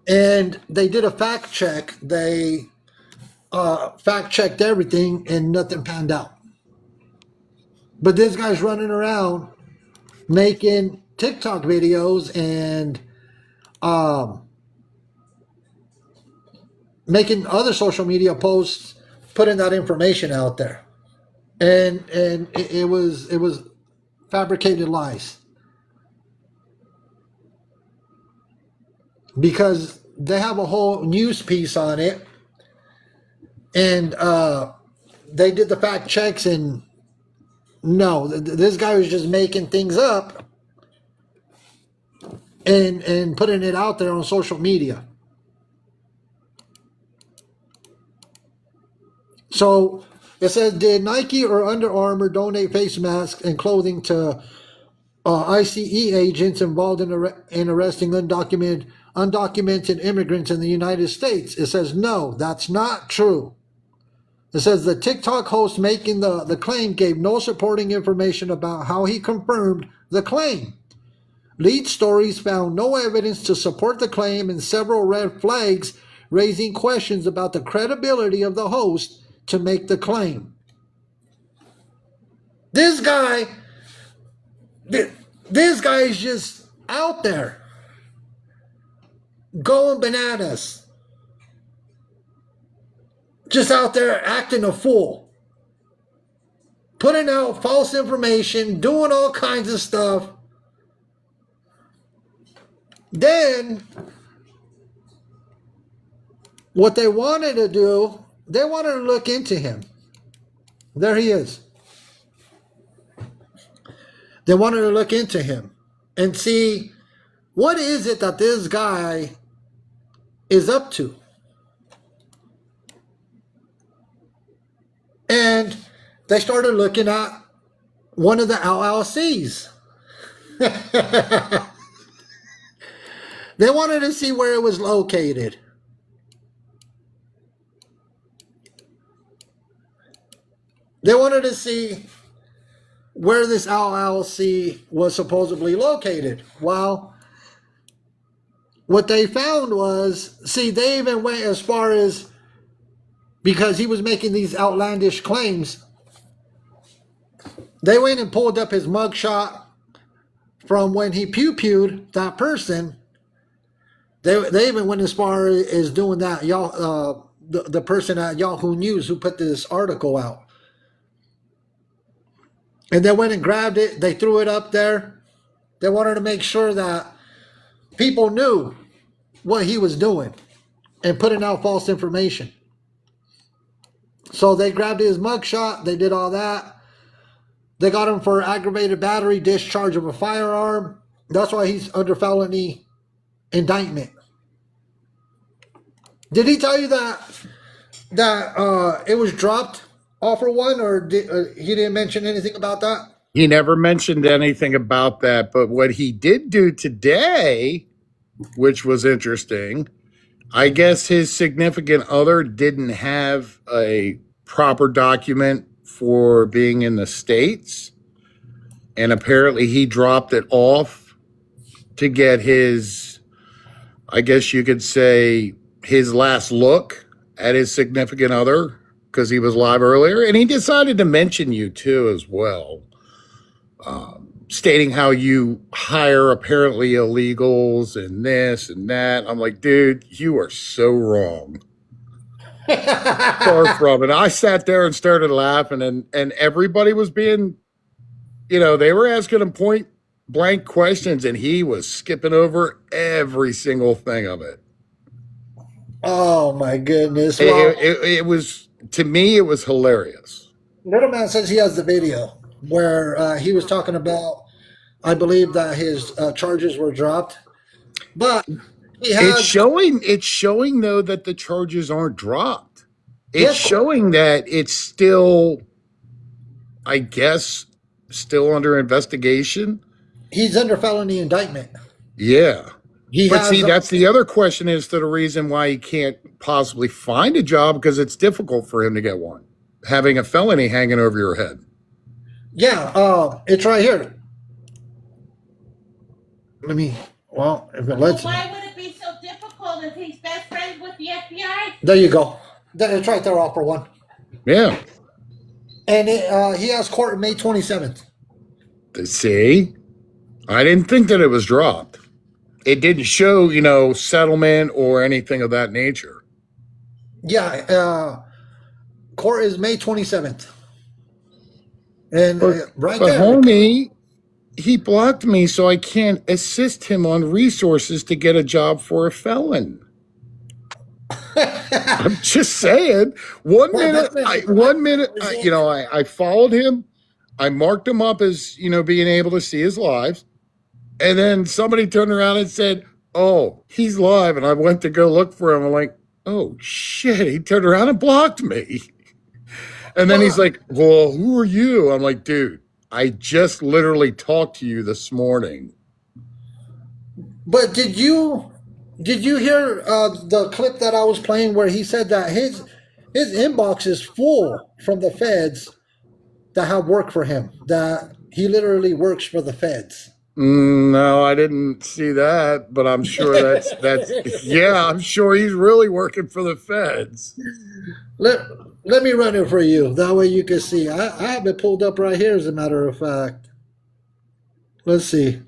And they did a fact check. They fact checked everything and nothing panned out. But this guy's running around making TikTok videos and making other social media posts, putting that information out there. And it was fabricated lies. Because they have a whole news piece on it, and they did the fact checks, and no, this guy was just making things up and putting it out there on social media. So it says, did Nike or Under Armour donate face masks and clothing to ICE agents involved in arresting undocumented immigrants in the United States? It says, no, that's not true. It says the TikTok host making the claim gave no supporting information about how he confirmed the claim. Lead stories found no evidence to support the claim and several red flags, raising questions about the credibility of the host to make the claim. This guy is just out there going bananas, just out there acting a fool, putting out false information, doing all kinds of stuff. Then what they wanted to do, they wanted to look into him. There he is. They wanted to look into him and see, what is it that this guy is up to? And they started looking at one of the LLCs. They wanted to see where it was located. They wanted to see where this LLC was supposedly located. Well, what they found was, see, they even went as far as, because he was making these outlandish claims, they went and pulled up his mugshot from when he pew-pewed that person. They even went as far as doing that. The person at Yahoo News who put this article out. And they went and grabbed it. They threw it up there. They wanted to make sure that people knew what he was doing and putting out false information. So they grabbed his mugshot. They did all that. They got him for aggravated battery, discharge of a firearm. That's why he's under felony indictment. Did he tell you that it was dropped offer one, or he didn't mention anything about that? He never mentioned anything about that, but what he did do today, which was interesting, I guess his significant other didn't have a proper document for being in the States, and apparently he dropped it off to get his, I guess you could say, his last look at his significant other because he was live earlier, and he decided to mention you too as well, stating how you hire apparently illegals and this and that. I'm like, dude, you are so wrong. Far from it. I sat there and started laughing, and everybody was being, they were asking him point blank questions, and he was skipping over every single thing of it. Oh my goodness! Well, It was, to me, it was hilarious. Little Man says he has the video where he was talking about, I believe that his charges were dropped, but he has. It's showing though that the charges aren't dropped. It's Yes. showing that it's still, I guess, still under investigation. He's under felony indictment. Yeah. He But has. see, that's the other question as to the reason why he can't possibly find a job, because it's difficult for him to get one, having a felony hanging over your head. Yeah, it's right here. If it Well, lets me. why would it be so difficult if he's best friends with the FBI? There you go. It's right there, all for one. Yeah. And he has court May 27th. See, I didn't think that it was dropped. It didn't show, settlement or anything of that nature. Yeah, court is May 27th. And right But there. homie, he blocked me, so I can't assist him on resources to get a job for a felon. I'm just saying. One minute, I followed him. I marked him up as, being able to see his lives. And then somebody turned around and said, oh, he's live. And I went to go look for him. I'm like, oh, shit. He turned around and blocked me. And then he's like, well, who are you? I'm like, dude, I just literally talked to you this morning. But did you hear the clip that I was playing where he said that his inbox is full from the feds that have worked for him, that he literally works for the feds? No, I didn't see that, but I'm sure that's yeah, I'm sure he's really working for the feds. Let me run it for you. That way you can see. I have it pulled up right here, as a matter of fact. Let's see.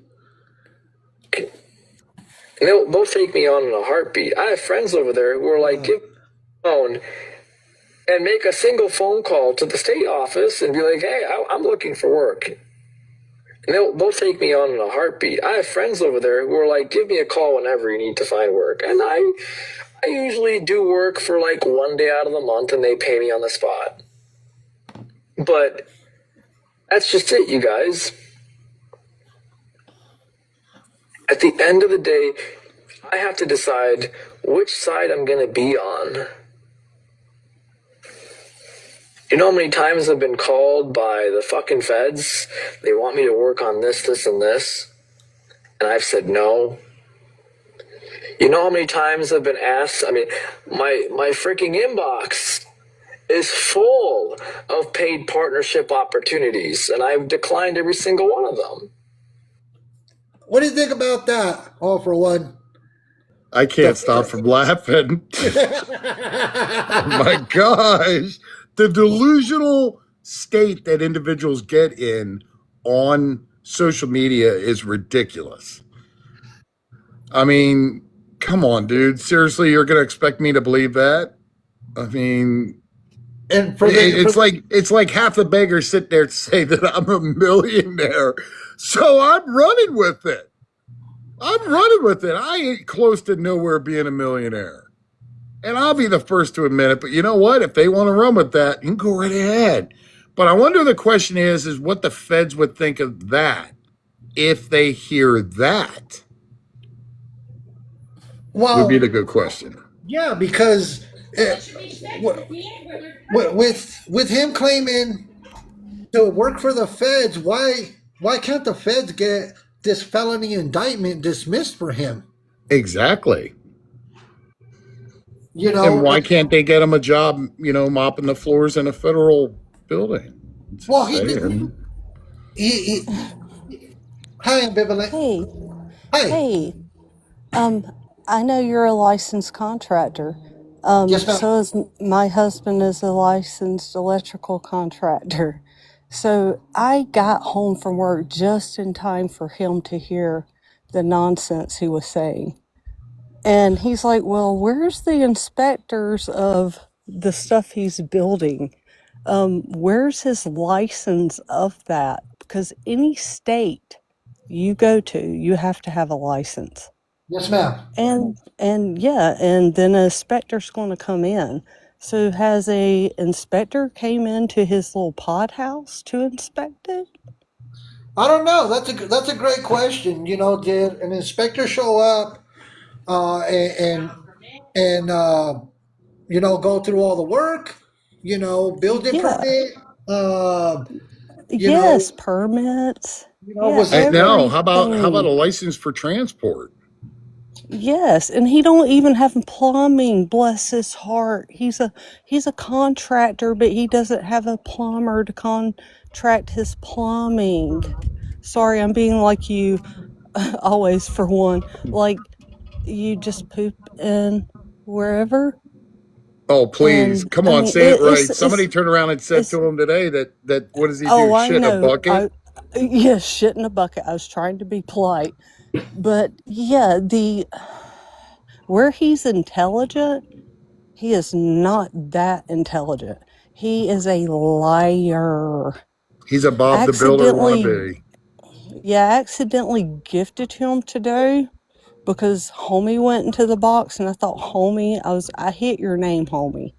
They'll take me on in a heartbeat. I have friends over there who are like, give me a phone and make a single phone call to the state office and be like, hey, I'm looking for work. And they'll take me on in a heartbeat. I have friends over there who are like, give me a call whenever you need to find work. And I usually do work for like one day out of the month, and they pay me on the spot. But that's just it, you guys. At the end of the day, I have to decide which side I'm going to be on. You know how many times I've been called by the fucking feds? They want me to work on this, this, and this. And I've said no. You know how many times I've been asked? I mean, my freaking inbox is full of paid partnership opportunities, and I've declined every single one of them. What do you think about that, all for one? I can't stop from laughing. Oh my gosh. The delusional state that individuals get in on social media is ridiculous. I mean, come on, dude. Seriously, you're going to expect me to believe that? I mean, And it's like half the beggars sit there to say that I'm a millionaire. So I'm running with it. I ain't close to nowhere being a millionaire. And I'll be the first to admit it. But you know what? If they want to run with that, you can go right ahead. But I wonder, the question is what the feds would think of that if they hear that. Well, would be the good question. Yeah, because with him claiming to work for the feds, why can't the feds get this felony indictment dismissed for him? Exactly. You know, and why can't they get him a job, mopping the floors in a federal building? Well, he hi, ambivalent. Hey. I know you're a licensed contractor. Yes, ma'am. So is my husband is a licensed electrical contractor. So I got home from work just in time for him to hear the nonsense he was saying. And he's like, well, where's the inspectors of the stuff he's building? Where's his license of that? Because any state you go to, you have to have a license. Yes, ma'am. And yeah, and then an inspector's going to come in. So has a inspector came into his little pod house to inspect it? I don't know. That's a great question. You know, did an inspector show up and you know, go through all the work? You know, building Yeah. permit. You Yes, know, permits. know, Yeah, was Hey, now, how about a everything. license for transport? Yes, and he don't even have plumbing, bless his heart. He's a contractor, but he doesn't have a plumber to contract his plumbing. Sorry, I'm being like you always for one. Like you just poop in wherever. Oh, please, And come I on, mean say it right. Somebody turned around and said it's to him today that what does he oh, do? I Shit in a know. bucket? Yeah, shit in a bucket. I was trying to be polite. But yeah, where he's intelligent, he is not that intelligent. He is a liar. He's a Bob the Builder wannabe. Accidentally gifted him today because homie went into the box and I thought, homie, I hit your name, homie.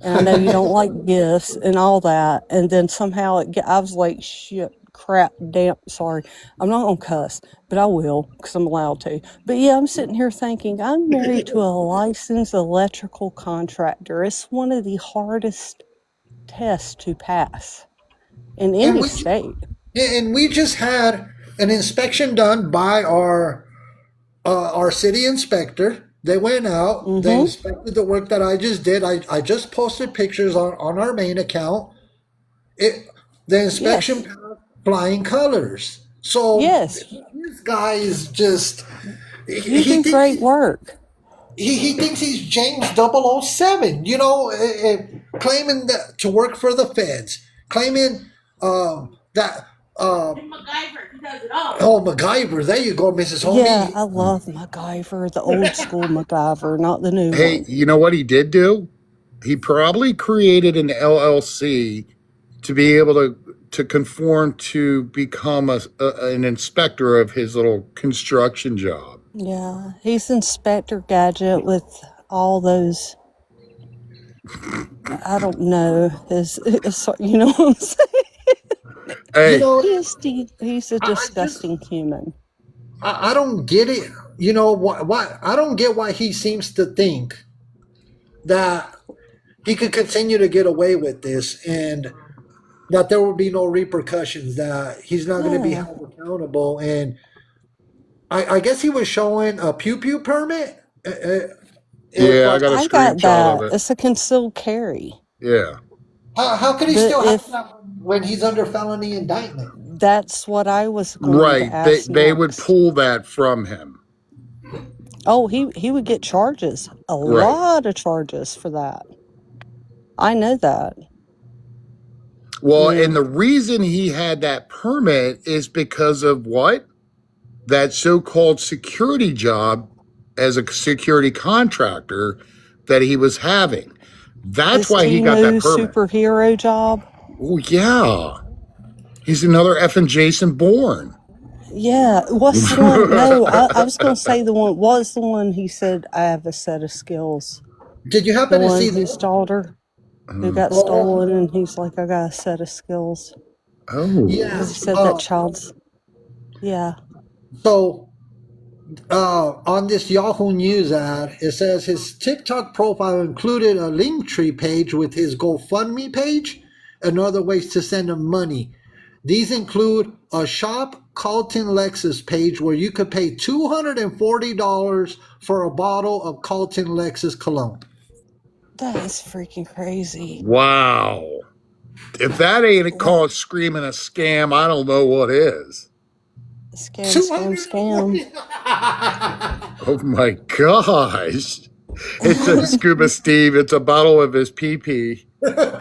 And I know you don't like gifts and all that. And then somehow I was like, shit, crap, damn, sorry. I'm not gonna cuss, but I will because I'm allowed to. But yeah, I'm sitting here thinking I'm married to a licensed electrical contractor. It's one of the hardest tests to pass in and any we state. and we just had an inspection done by our city inspector. They went out, they Mm-hmm. inspected the work that I just did. I just posted pictures on our main account. The inspection Yes. passed flying colors. So Yes. this guy is just You he do thinks great work. he thinks he's James 007, you know, claiming that to work for the feds, claiming that MacGyver, he does it all. oh, MacGyver, there you go, Mrs. Yeah, Homie. I love MacGyver, the old school MacGyver, not the new Hey, one. you know what he did do? He probably created an LLC to be able to conform to become an inspector of his little construction job. Yeah, he's Inspector Gadget with all those. I don't know. You know what I'm saying? You Hey, know, He's a I just disgusting human. I don't get it. You know why I don't get why he seems to think that he could continue to get away with this and that there will be no repercussions, that he's not going to be Yeah. held accountable. And I guess he was showing a pew pew permit. It was yeah, I like, got a I got screenshot of that. it. It's a concealed carry. Yeah. how could he But still have if that when he's under felony indictment? that's what I was going to Right. They ask they would next. pull that from him. Oh, he would get charges. A Right. lot of charges for that. I know that. Well, Mm. and the reason he had that permit is because of what? That so-called security job as a security contractor that he was having. That's His why he got that Timu permit. superhero job. Oh, yeah. He's another effing Jason Bourne. Yeah, what's the one? No, I was going to say the one. What's the one he said, I have a set of skills? Did you The happen to one see whose that? daughter who got Oh, stolen, and he's like, I got a set of skills. Oh. Because yes. he said that child's. Yeah. So on this Yahoo News ad, it says his TikTok profile included a Linktree page with his GoFundMe page and other ways to send him money. These include a Shop Carlton Lexus page where you could pay $240 for a bottle of Carlton Lexus cologne. That is freaking crazy. Wow. If that ain't called screaming a scam, I don't know what is. Scam, scam, scam. Oh my gosh. It's a Scuba Steve. It's a bottle of his pee.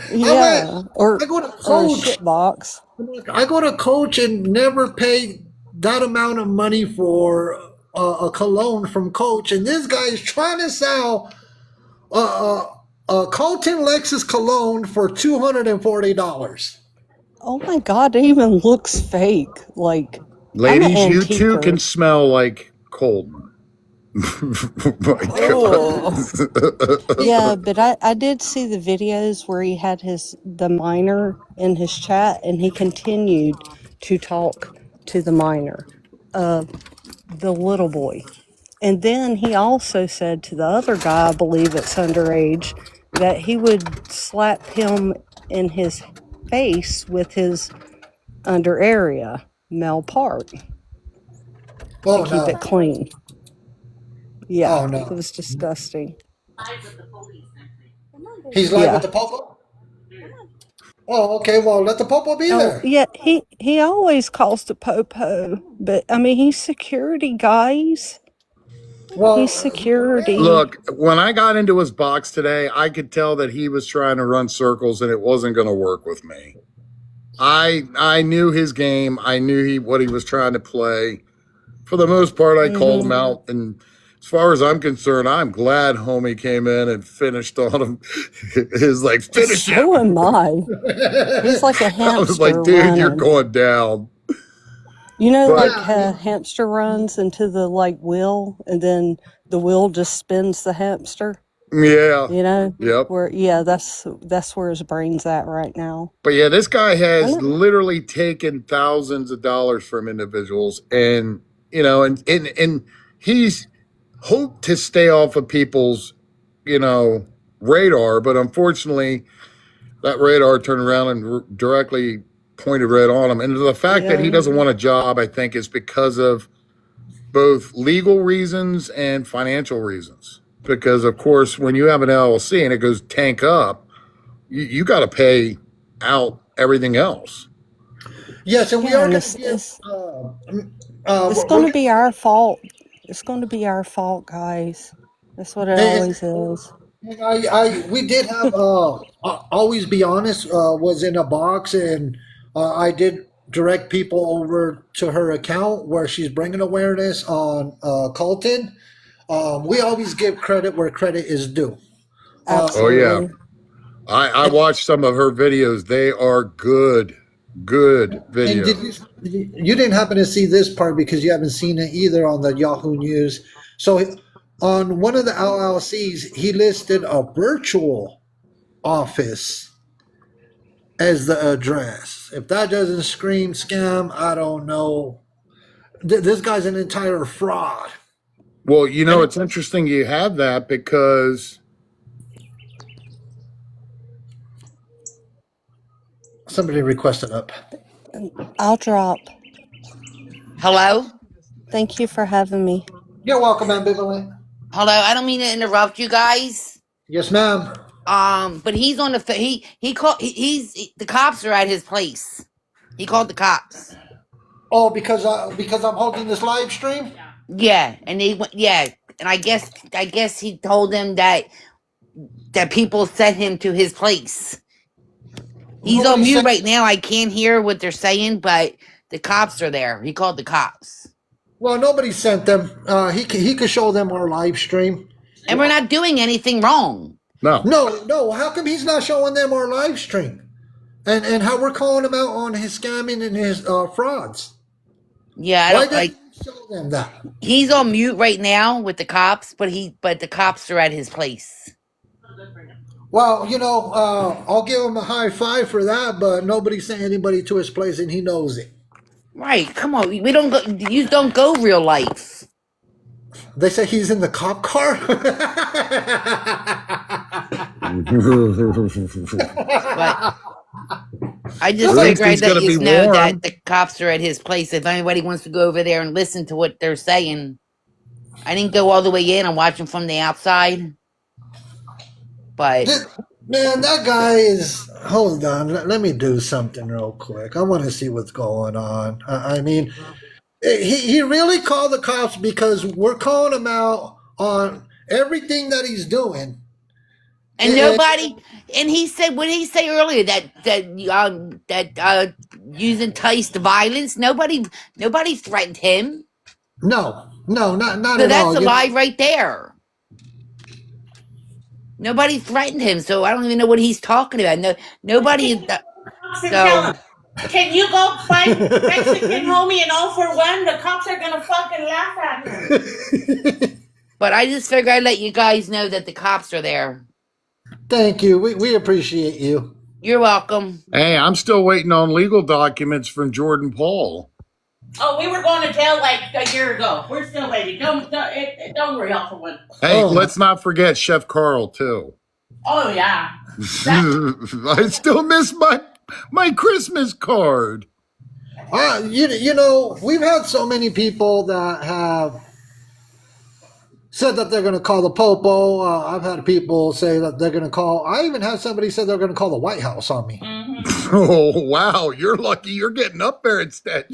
Yeah, or I go to a Coach. shit box. I go to Coach and never pay that amount of money for a cologne from Coach, and this guy is trying to sell a Colton Lexus cologne for $240. Oh my God, it even looks fake. Like, I'm an Ladies, you too can antiquer. smell like Colton. My Oh. God. Yeah, but I did see the videos where he had the minor in his chat, and he continued to talk to the minor, the little boy. And then he also said to the other guy, I believe it's underage, that he would slap him in his face with his under area male part Oh to keep no! it clean. Yeah, Oh it no! was disgusting. He's live with Yeah. the popo. Oh, okay. Well, let the popo be Oh, there. yeah, he always calls the popo, but I mean, he's security, guys. He's Well, security. Look, when I got into his box today, I could tell that he was trying to run circles and it wasn't going to work with me. I knew his game. I knew what he was trying to play. For the most part, I called him out. And as far as I'm concerned, I'm glad homie came in and finished on him. His like, finish him. So am I. He's like a I was hamster like, dude, you're running. going down. You know, But like a hamster runs into the like wheel, and then the wheel just spins the hamster. yeah, You know, yep. where that's where his brain's at right now. But yeah, this guy I has know. literally taken thousands of dollars from individuals, and you know, and he's hoped to stay off of people's, you know, radar, but unfortunately, that radar turned around and directly pointed right on him. And the fact that he Yeah. doesn't want a job, I think, is because of both legal reasons and financial reasons. Because of course, when you have an LLC and it goes tank up, you got to pay out everything else. yes, and we Yeah, are and going to give. it's We're going gonna, to be our fault. It's going to be our fault, guys. That's what it and, always is. and we did have always be honest was in a box, and I did direct people over to her account where she's bringing awareness on Colton. We always give credit where credit is due. Oh yeah, Absolutely. I watched some of her videos. They are good And videos. you didn't happen to see this part because you haven't seen it either on the Yahoo News. So on one of the LLCs, he listed a virtual office as the address. If that doesn't scream scam, I don't know. This guy's an entire fraud. Well, you know, it's interesting you have that because Somebody requested up. I'll drop. Hello? Thank you for having me. You're welcome, ambivalent. Hello, I don't mean to interrupt you guys. Yes, ma'am. But he's on the he called the cops are at his place. He called the cops. Oh, because I'm holding this live stream. Yeah, and they went. Yeah, and I guess he told them that people sent him to his place. He's on mute right now. I can't hear what they're saying, but the cops are there. He called the cops. Well, nobody sent them. He could show them our live stream. And we're not doing anything wrong. No. How come he's not showing them our live stream? And how we're calling him out on his scamming and his frauds? Yeah, I don't like. Show them that. He's on mute right now with the cops, but the cops are at his place. Well, you know, I'll give him a high five for that, but nobody's sent anybody to his place, and he knows it. Right? Come on, we don't go. You don't go real life. They say he's in the cop car. But I just figured I'd let you know that the cops are at his place. If anybody wants to go over there and listen to what they're saying, I didn't go all the way in. I'm watching from the outside. But man, that guy is. Hold on, let me do something real quick. I want to see what's going on. I mean, he really called the cops because we're calling him out on, everything that he's doing. And it- nobody, and he said, what did he say earlier? That using Tice to violence, nobody threatened him. no, not So at that's all. a lie right there. Nobody threatened him, so I don't even know what he's talking about. No, nobody. So Can you go fight Mexican homie and all for one? The cops are gonna fucking laugh at him. but I just figured I'd let you guys know that the cops are there. Thank you. We appreciate you. You're welcome. Hey, I'm still waiting on legal documents from Jordan Paul. Oh, we were going to jail like a year ago. We're still waiting. Don't worry, all for one. Hey, Oh. let's not forget Chef Carl too. Oh yeah. I still miss my Christmas card. You know, we've had so many people that have said that they're going to call the Popo. I've had people say that they're going to call. I even had somebody say they're going to call the White House on me. Oh, wow. You're lucky you're getting up there instead.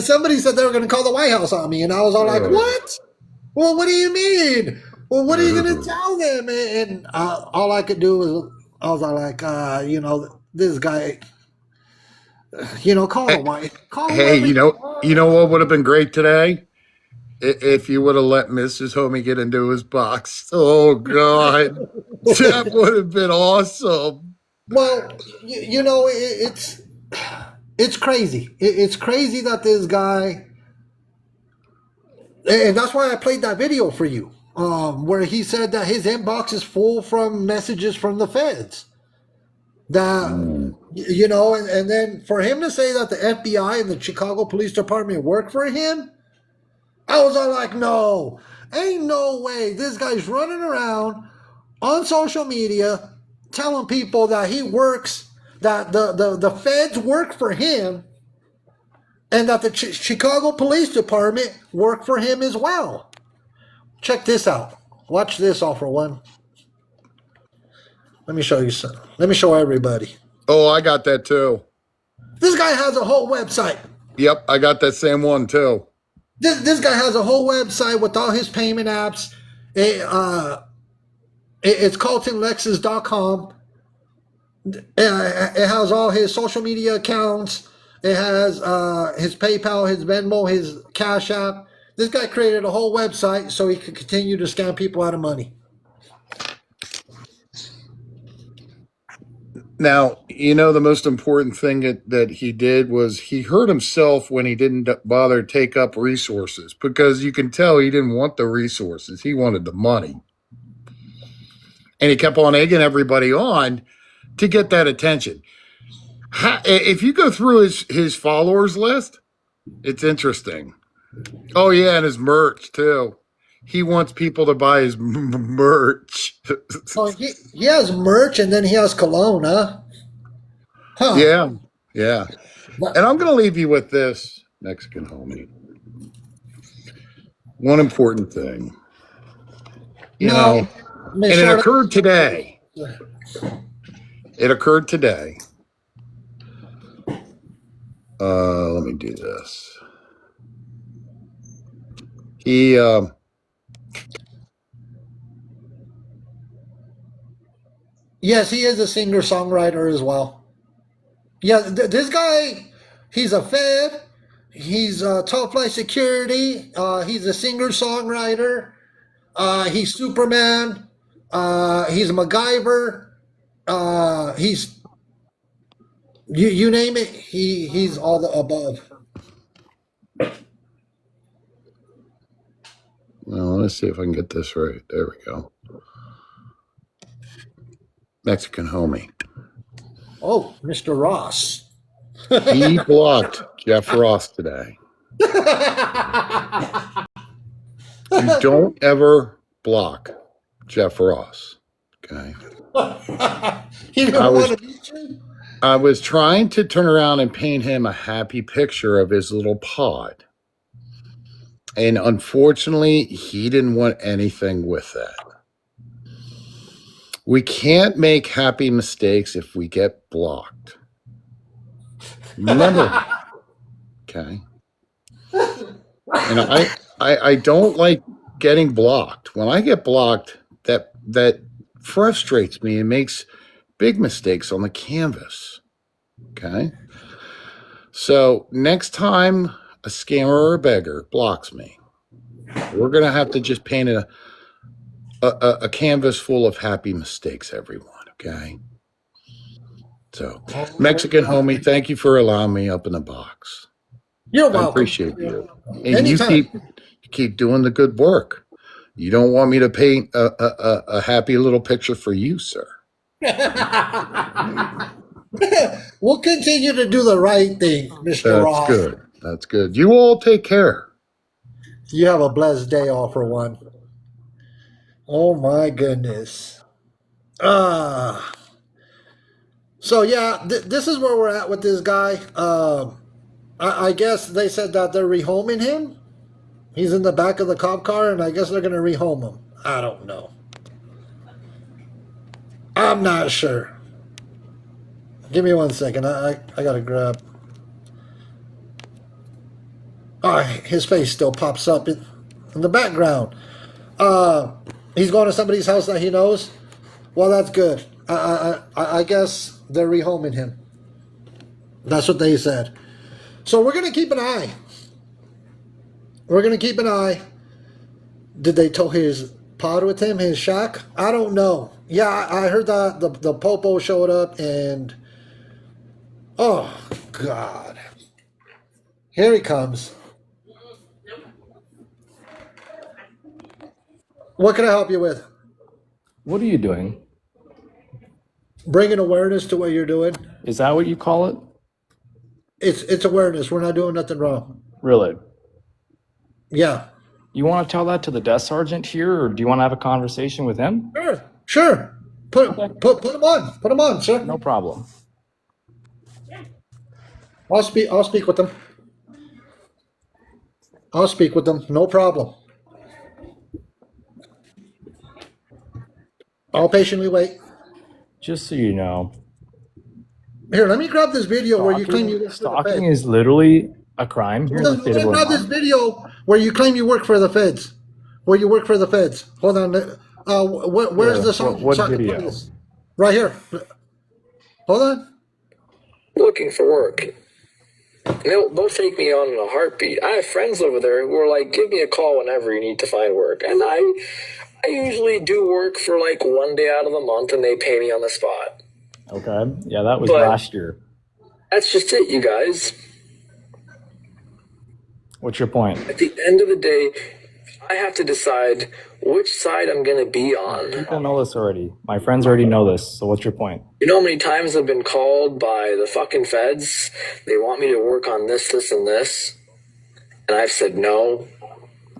Somebody said they were going to call the White House on me, and I was all like, what? Well, what do you mean? Well, what are you going to tell them? And all I could do was, I was all like, you know, this guy, you know, call him White. Call Hey, him. you know what would have been great today? If you would have let Mrs. Homie get into his box. Oh, God. That would have been awesome. Well, you know, it's crazy. It's crazy that this guy, and that's why I played that video for you, where he said that his inbox is full from messages from the feds. That, you know, and then for him to say that the FBI and the Chicago Police Department work for him, I was all like, no, ain't no way. This guy's running around on social media telling people that he works, that the feds work for him, and that the Chicago Police Department work for him as well. Check this out. Watch this, all for one. Let me show you something. Let me show everybody. Oh, I got that too. This guy has a whole website. Yep, I got that same one too. This guy has a whole website with all his payment apps. It's ColtonLexus.com. It has all his social media accounts. It has his PayPal, his Venmo, his Cash App. This guy created a whole website so he could continue to scam people out of money. Now, you know, the most important thing that he did was he hurt himself when he didn't bother to take up resources, because you can tell he didn't want the resources. He wanted the money. And he kept on egging everybody on to get that attention. If you go through his followers list, it's interesting. Oh, yeah, and his merch, too. He wants people to buy his merch. Oh, he has merch, and then he has cologne, huh? Yeah. And I'm going to leave you with this, Mexican homie. One important thing. You know, and it occurred today. It occurred today. Let me do this. Yes, he is a singer-songwriter as well. Yeah, this guy, he's a Fed. He's top flight security. He's a singer-songwriter. He's Superman. He's MacGyver. He's you name it. He's all the above. Well, let's see if I can get this right. There we go. Mexican homie. Oh, Mr. Ross. He blocked Jeff Ross today. You don't ever block Jeff Ross. Okay. He don't want to meet you? I was trying to turn around and paint him a happy picture of his little pod. And unfortunately, he didn't want anything with that. We can't make happy mistakes if we get blocked. Remember. Okay. And I don't like getting blocked. When I get blocked, that frustrates me and makes big mistakes on the canvas. Okay. So next time a scammer or a beggar blocks me, we're gonna have to just paint a canvas full of happy mistakes, everyone. Okay. So Mexican homie, thank you for allowing me up in the box. You're I welcome. appreciate you. And Anytime. you keep doing the good work. You don't want me to paint a happy little picture for you, sir. We'll continue to do the right thing, Mr. That's Ross. good. That's good. You all take care. You have a blessed day, all for one. Oh my goodness. So yeah, this is where we're at with this guy. I guess they said that they're rehoming him. He's in the back of the cop car, and I guess they're gonna rehome him. I don't know. I'm not sure. Give me 1 second. I gotta grab. Oh, his face still pops up in the background. He's going to somebody's house that he knows. Well, that's good. I guess they're rehoming him. That's what they said. So we're gonna keep an eye. We're gonna keep an eye. Did they tow his pod with him, his shack? I don't know. Yeah, I heard that the popo showed up and oh God. Here he comes. What can I help you with? What are you doing? Bringing awareness to what you're doing. Is that what you call it? It's awareness. We're not doing nothing wrong. Really? Yeah. You want to tell that to the desk sergeant here, or do you want to have a conversation with him? Sure. Put him on. Put him on, sir. No problem. I'll speak with them. I'll speak with them. No problem. I'll patiently wait. Just so you know, Here, let me grab this video where you claim you work for the stalking feds. is literally a crime here in the Hold on, state let of me grab this Vermont. video where you claim you work for the feds. Where you work for the feds. Hold on. Where's Yeah, the song? what so I can video? play this? Right here. Hold on. Looking for work. They'll take me on in a heartbeat. I have friends over there who are like, give me a call whenever you need to find work. And I usually do work for like 1 day out of the month and they pay me on the spot. Okay. Yeah, that was But- last year. That's just it, you guys. What's your point? At the end of the day, I have to decide which side I'm going to be on. People know this already. My friends already know this. So what's your point? You know how many times I've been called by the fucking feds? They want me to work on this, this, and this. And I've said no.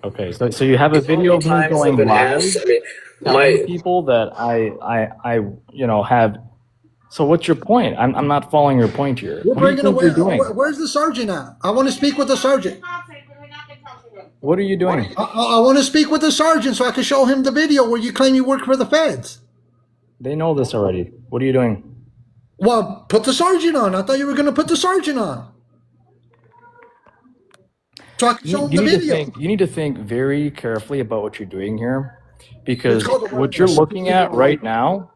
Okay. So you have a video of me Times I've going been live, asked. I mean, telling my people that I have. So what's your point? I'm not following your point here. We're What do you bringing think you're away. doing? Where's the sergeant at? I want to speak with the sergeant. What are you doing? I want to speak with the sergeant so I can show him the video where you claim you work for the feds. They know this already. What are you doing? Well, put the sergeant on. I thought you were going to put the sergeant on. So I can show him the video. You need to think very carefully about what you're doing here, because It's called what you're awareness. looking at right now,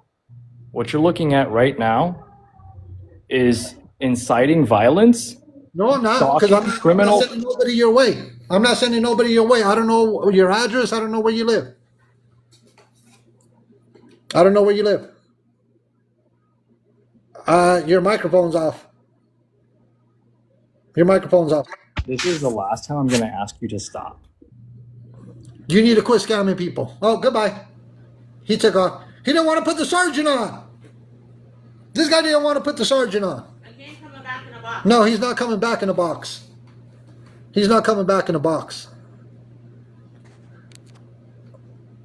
is inciting violence. No, I'm not. Because Stalking, I'm criminal- not sending nobody your way. I'm not sending nobody your way. I don't know your address. I don't know where you live. I don't know where you live. Your microphone's off. Your microphone's off. This is the last time I'm going to ask you to stop. You need to quit scamming people. Oh, goodbye. He took off. He didn't want to put the sergeant on. This guy didn't want to put the sergeant on. No, he's not coming back in a box. He's not coming back in a box.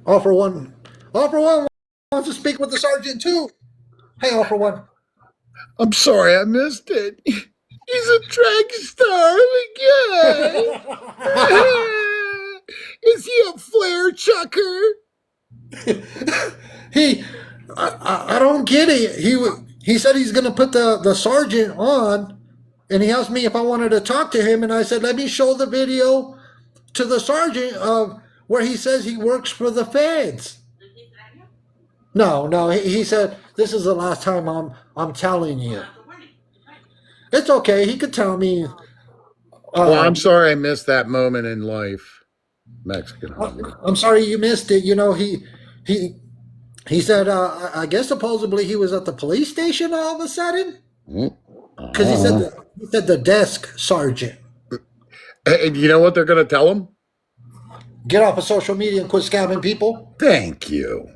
All for one. All for one wants to speak with the sergeant too. Hey, all for one. I'm sorry I missed it. He's a track star again. Is he a flare chucker? I don't get it. He said he's going to put the sergeant on, and he asked me if I wanted to talk to him, and I said, let me show the video to the sergeant of where he says he works for the feds. No, he said this is the last time I'm telling you. It's okay. He could tell me. Well, I'm sorry I missed that moment in life. Mexican homie. I'm sorry you missed it. You know, he said, I guess supposedly he was at the police station all of a sudden. Because he said the desk sergeant. And you know what they're going to tell him? Get off of social media and quit scamming people. Thank you.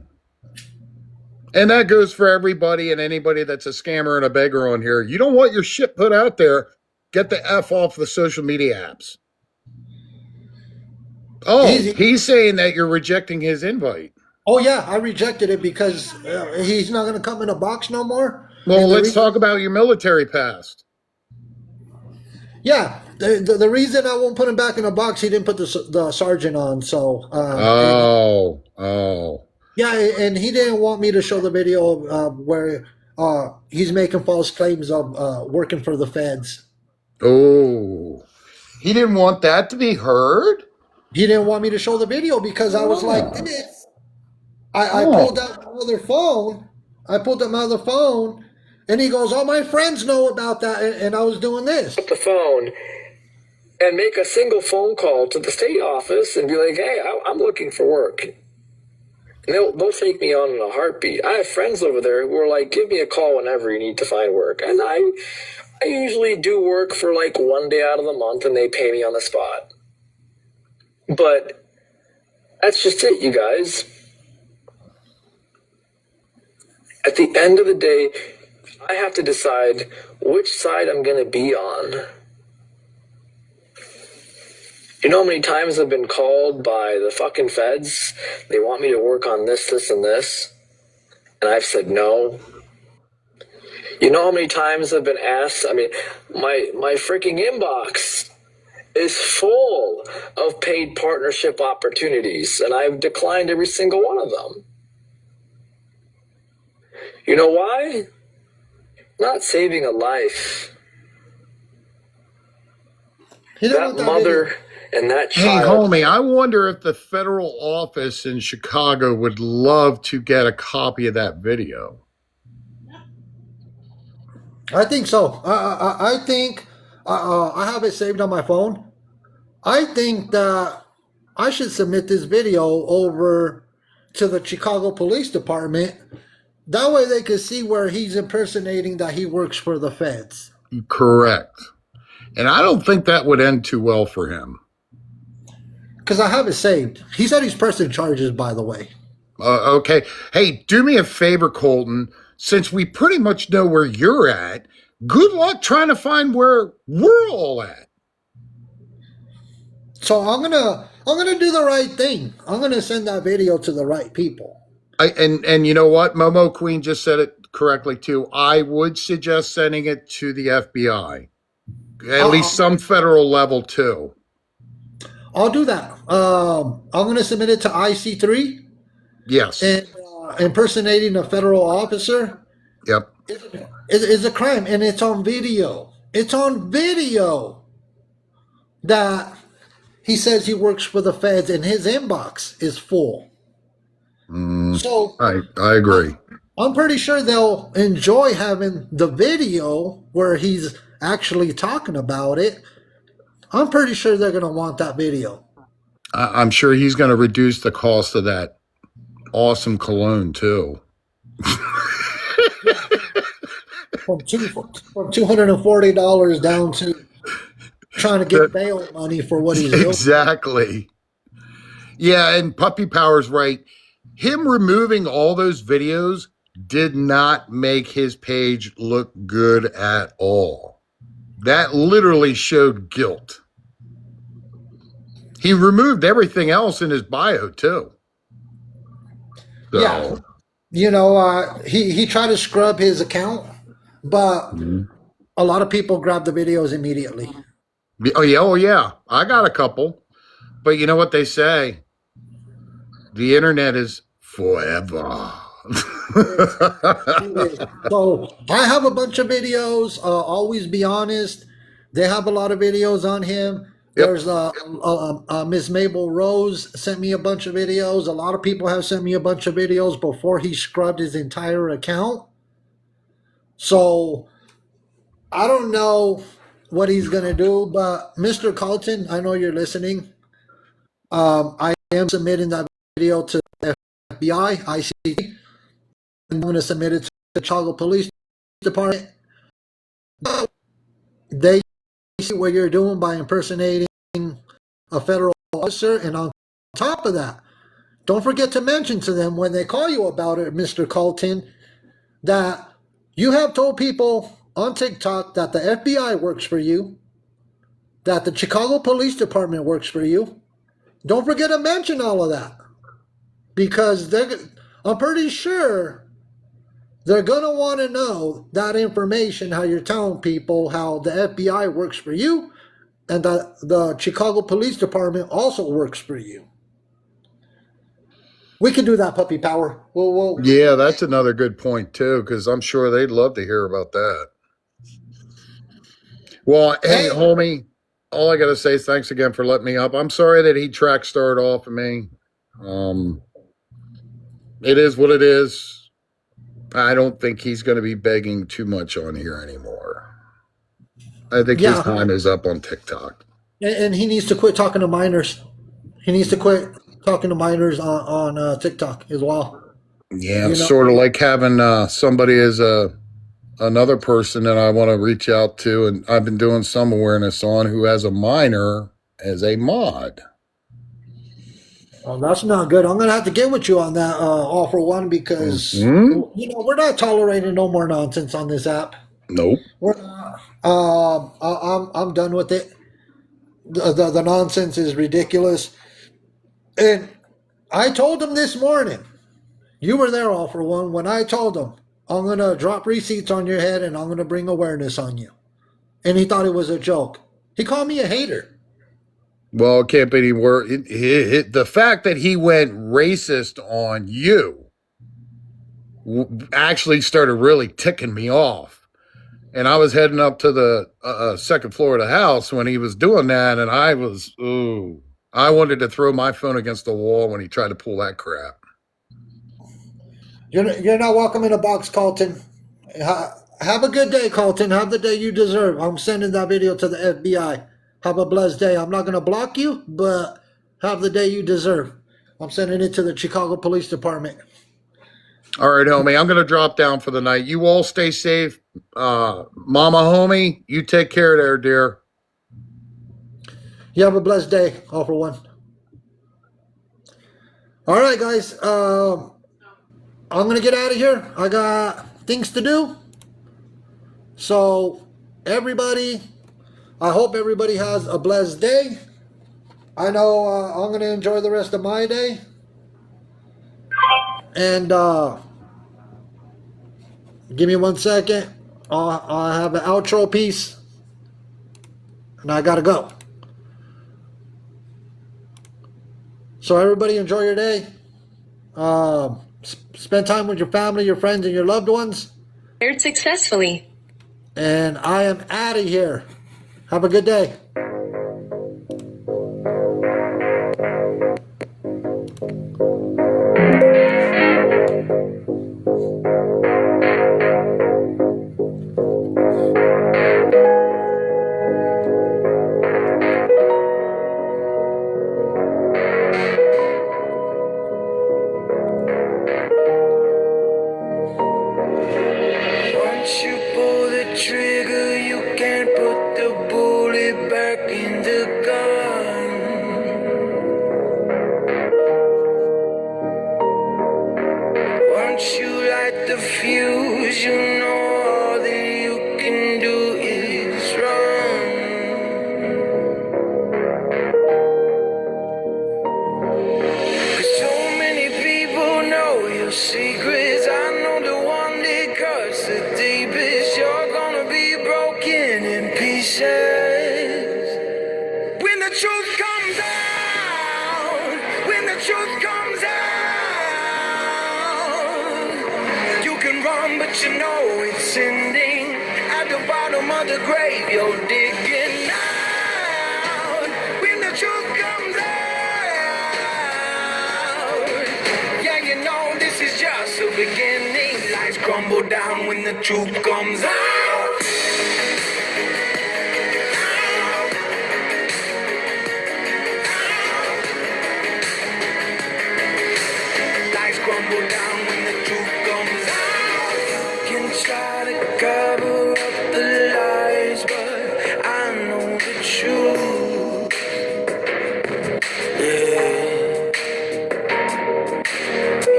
And that goes for everybody and anybody that's a scammer and a beggar on here. You don't want your shit put out there. Get the F off the social media apps. Oh, he's saying that you're rejecting his invite. Oh, yeah, I rejected it because he's not going to come in a box no more. Well, let's talk about your military past. Yeah, the reason I won't put him back in a box, he didn't put the sergeant on. So. Yeah, and he didn't want me to show the video where he's making false claims of working for the feds. Oh, he didn't want that to be heard? He didn't want me to show the video because I was like this. I pulled out my other phone. And he goes, all my friends know about that. And I was doing this. The phone and make a single phone call to the state office and be like, hey, I'm looking for work. And they'll take me on in a heartbeat. I have friends over there who are like, give me a call whenever you need to find work. And I usually do work for like 1 day out of the month and they pay me on the spot. But that's just it, you guys. At the end of the day, I have to decide which side I'm going to be on. You know how many times I've been called by the fucking feds? They want me to work on this, this, and this. And I've said no. You know how many times I've been asked? I mean, my freaking inbox is full of paid partnership opportunities. And I've declined every single one of them. You know why? Not saving a life. That mother and that child. Hey, homie, I wonder if the federal office in Chicago would love to get a copy of that video. I think so. I think I have it saved on my phone. I think that I should submit this video over to the Chicago Police Department. That way they could see where he's impersonating that he works for the feds. Correct. And I don't think that would end too well for him. Because I have it saved. He said he's pressing charges, by the way. Okay. Hey, do me a favor, Colton. Since we pretty much know where you're at, good luck trying to find where we're all at. So I'm gonna do the right thing. I'm gonna send that video to the right people. And you know what? Momo Queen just said it correctly too. I would suggest sending it to the FBI. At least some federal level too. I'll do that. I'm going to submit it to IC3. Yes. And impersonating a federal officer. Yep. Is a crime, and it's on video. It's on video that he says he works for the feds, and his inbox is full. So I agree. I'm pretty sure they'll enjoy having the video where he's actually talking about it. I'm pretty sure they're going to want that video. I'm sure he's going to reduce the cost of that awesome cologne too. From $240 down to trying to get bail money for what he's doing. Exactly. Yeah, and Puppy Power's right. Him removing all those videos did not make his page look good at all. That literally showed guilt. He removed everything else in his bio too. So. Yeah. You know, he tried to scrub his account, but a lot of people grabbed the videos immediately. Oh yeah. I got a couple. But you know what they say? The internet is forever. So I have a bunch of videos. Always Be Honest. They have a lot of videos on him. Yep. There's Miss Mabel Rose sent me a bunch of videos. A lot of people have sent me a bunch of videos before he scrubbed his entire account. So I don't know what he's gonna do, but Mr. Colton, I know you're listening. I am submitting that video to the FBI, ICT, and I'm going to submit it to the Chicago Police Department. They see what you're doing by impersonating a federal officer, and on top of that, don't forget to mention to them when they call you about it, Mr. Colton, that you have told people on TikTok that the FBI works for you, that the Chicago Police Department works for you. Don't forget to mention all of that, because I'm pretty sure they're going to want to know that information, how you're telling people how the FBI works for you and that the Chicago Police Department also works for you. We can do that, Puppy Power. Yeah, that's another good point too, because I'm sure they'd love to hear about that. Well, hey, homie, all I got to say is thanks again for letting me up. I'm sorry that he track started off of me. It is what it is. I don't think he's going to be begging too much on here anymore. I think his time is up on TikTok. And he needs to quit talking to minors. He needs to quit talking to minors on TikTok as well. Yeah, it's sort of like having somebody as another person that I want to reach out to, and I've been doing some awareness on, who has a minor as a mod. Well, that's not good. I'm going to have to get with you on that, all for one, because we're not tolerating no more nonsense on this app. Nope. We're not. I'm done with it. The nonsense is ridiculous. And I told him this morning, you were there, all for one, when I told him, I'm going to drop receipts on your head and I'm going to bring awareness on you. And he thought it was a joke. He called me a hater. Well, it can't be any worse. The fact that he went racist on you actually started really ticking me off. And I was heading up to the second floor of the house when he was doing that, and I wanted to throw my phone against the wall when he tried to pull that crap. You're not welcome in a box, Colton. Have a good day, Colton. Have the day you deserve. I'm sending that video to the FBI. Have a blessed day. I'm not going to block you, but have the day you deserve. I'm sending it to the Chicago Police Department. All right, homie. I'm going to drop down for the night. You all stay safe. Mama, homie, you take care there, dear. You have a blessed day, all for one. All right, guys. I'm going to get out of here. I got things to do. So, everybody, I hope everybody has a blessed day. I know I'm going to enjoy the rest of my day. And give me 1 second. I'll have an outro piece. And I got to go. So everybody enjoy your day. Spend time with your family, your friends, and your loved ones. Aired successfully. And I am out of here. Have a good day. Once you pull the trigger, you can't put the bullet back in the gun. Once you light the fuse, you know all that you can do is run. 'Cause so many people know your secrets. I know the one that cuts the deepest. You're gonna be broken in pieces when the truth comes out. When the truth comes out, you can run, but you know it's ending. At the bottom of the grave, you're digging out. crumble down when the truth comes out. Lies crumble down when the truth comes out. Can try to cover up the lies, but I know the truth. Yeah.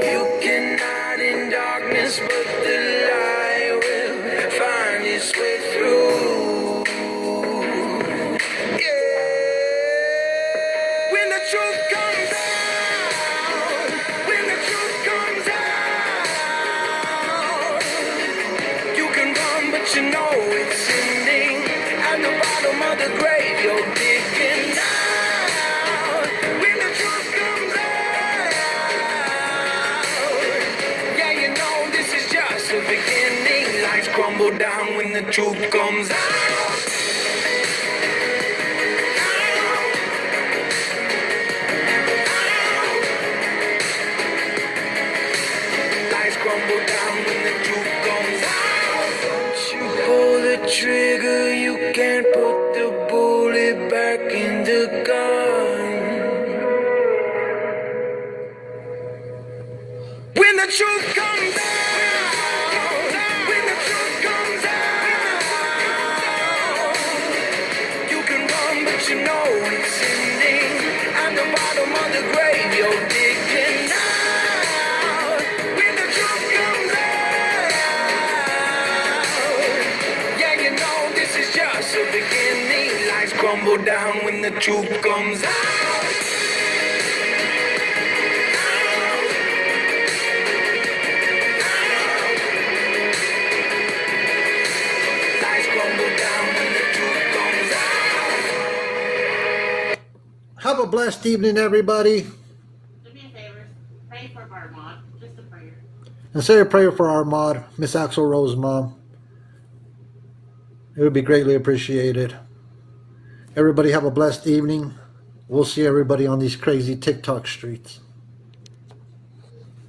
You can hide in darkness, but the light will find its way through. Yeah. When the truth comes out, when the truth comes out, you can run, but you know it's ending. At the bottom of the grave, you're digging out. When the truth comes out, yeah, you know this is just the beginning. Lights crumble down when the truth comes out. Lights crumble down when the truth comes out. Once you pull the trigger, you can't put the bullet back in the gun. When the truth comes out, when the truth comes out, you can run, but you know it's ending. At the bottom of the grave, you're digging out. When the truth comes out, yeah, you know this is just the beginning. Lights crumble down when the truth comes out. Lights crumble down when the truth comes out. Have a blessed evening, everybody. Do me a favor. Pray for Barmont. Just a prayer. And say a prayer for our mod, Miss Axel Rose mom. It would be greatly appreciated. Everybody have a blessed evening. We'll see everybody on these crazy TikTok streets.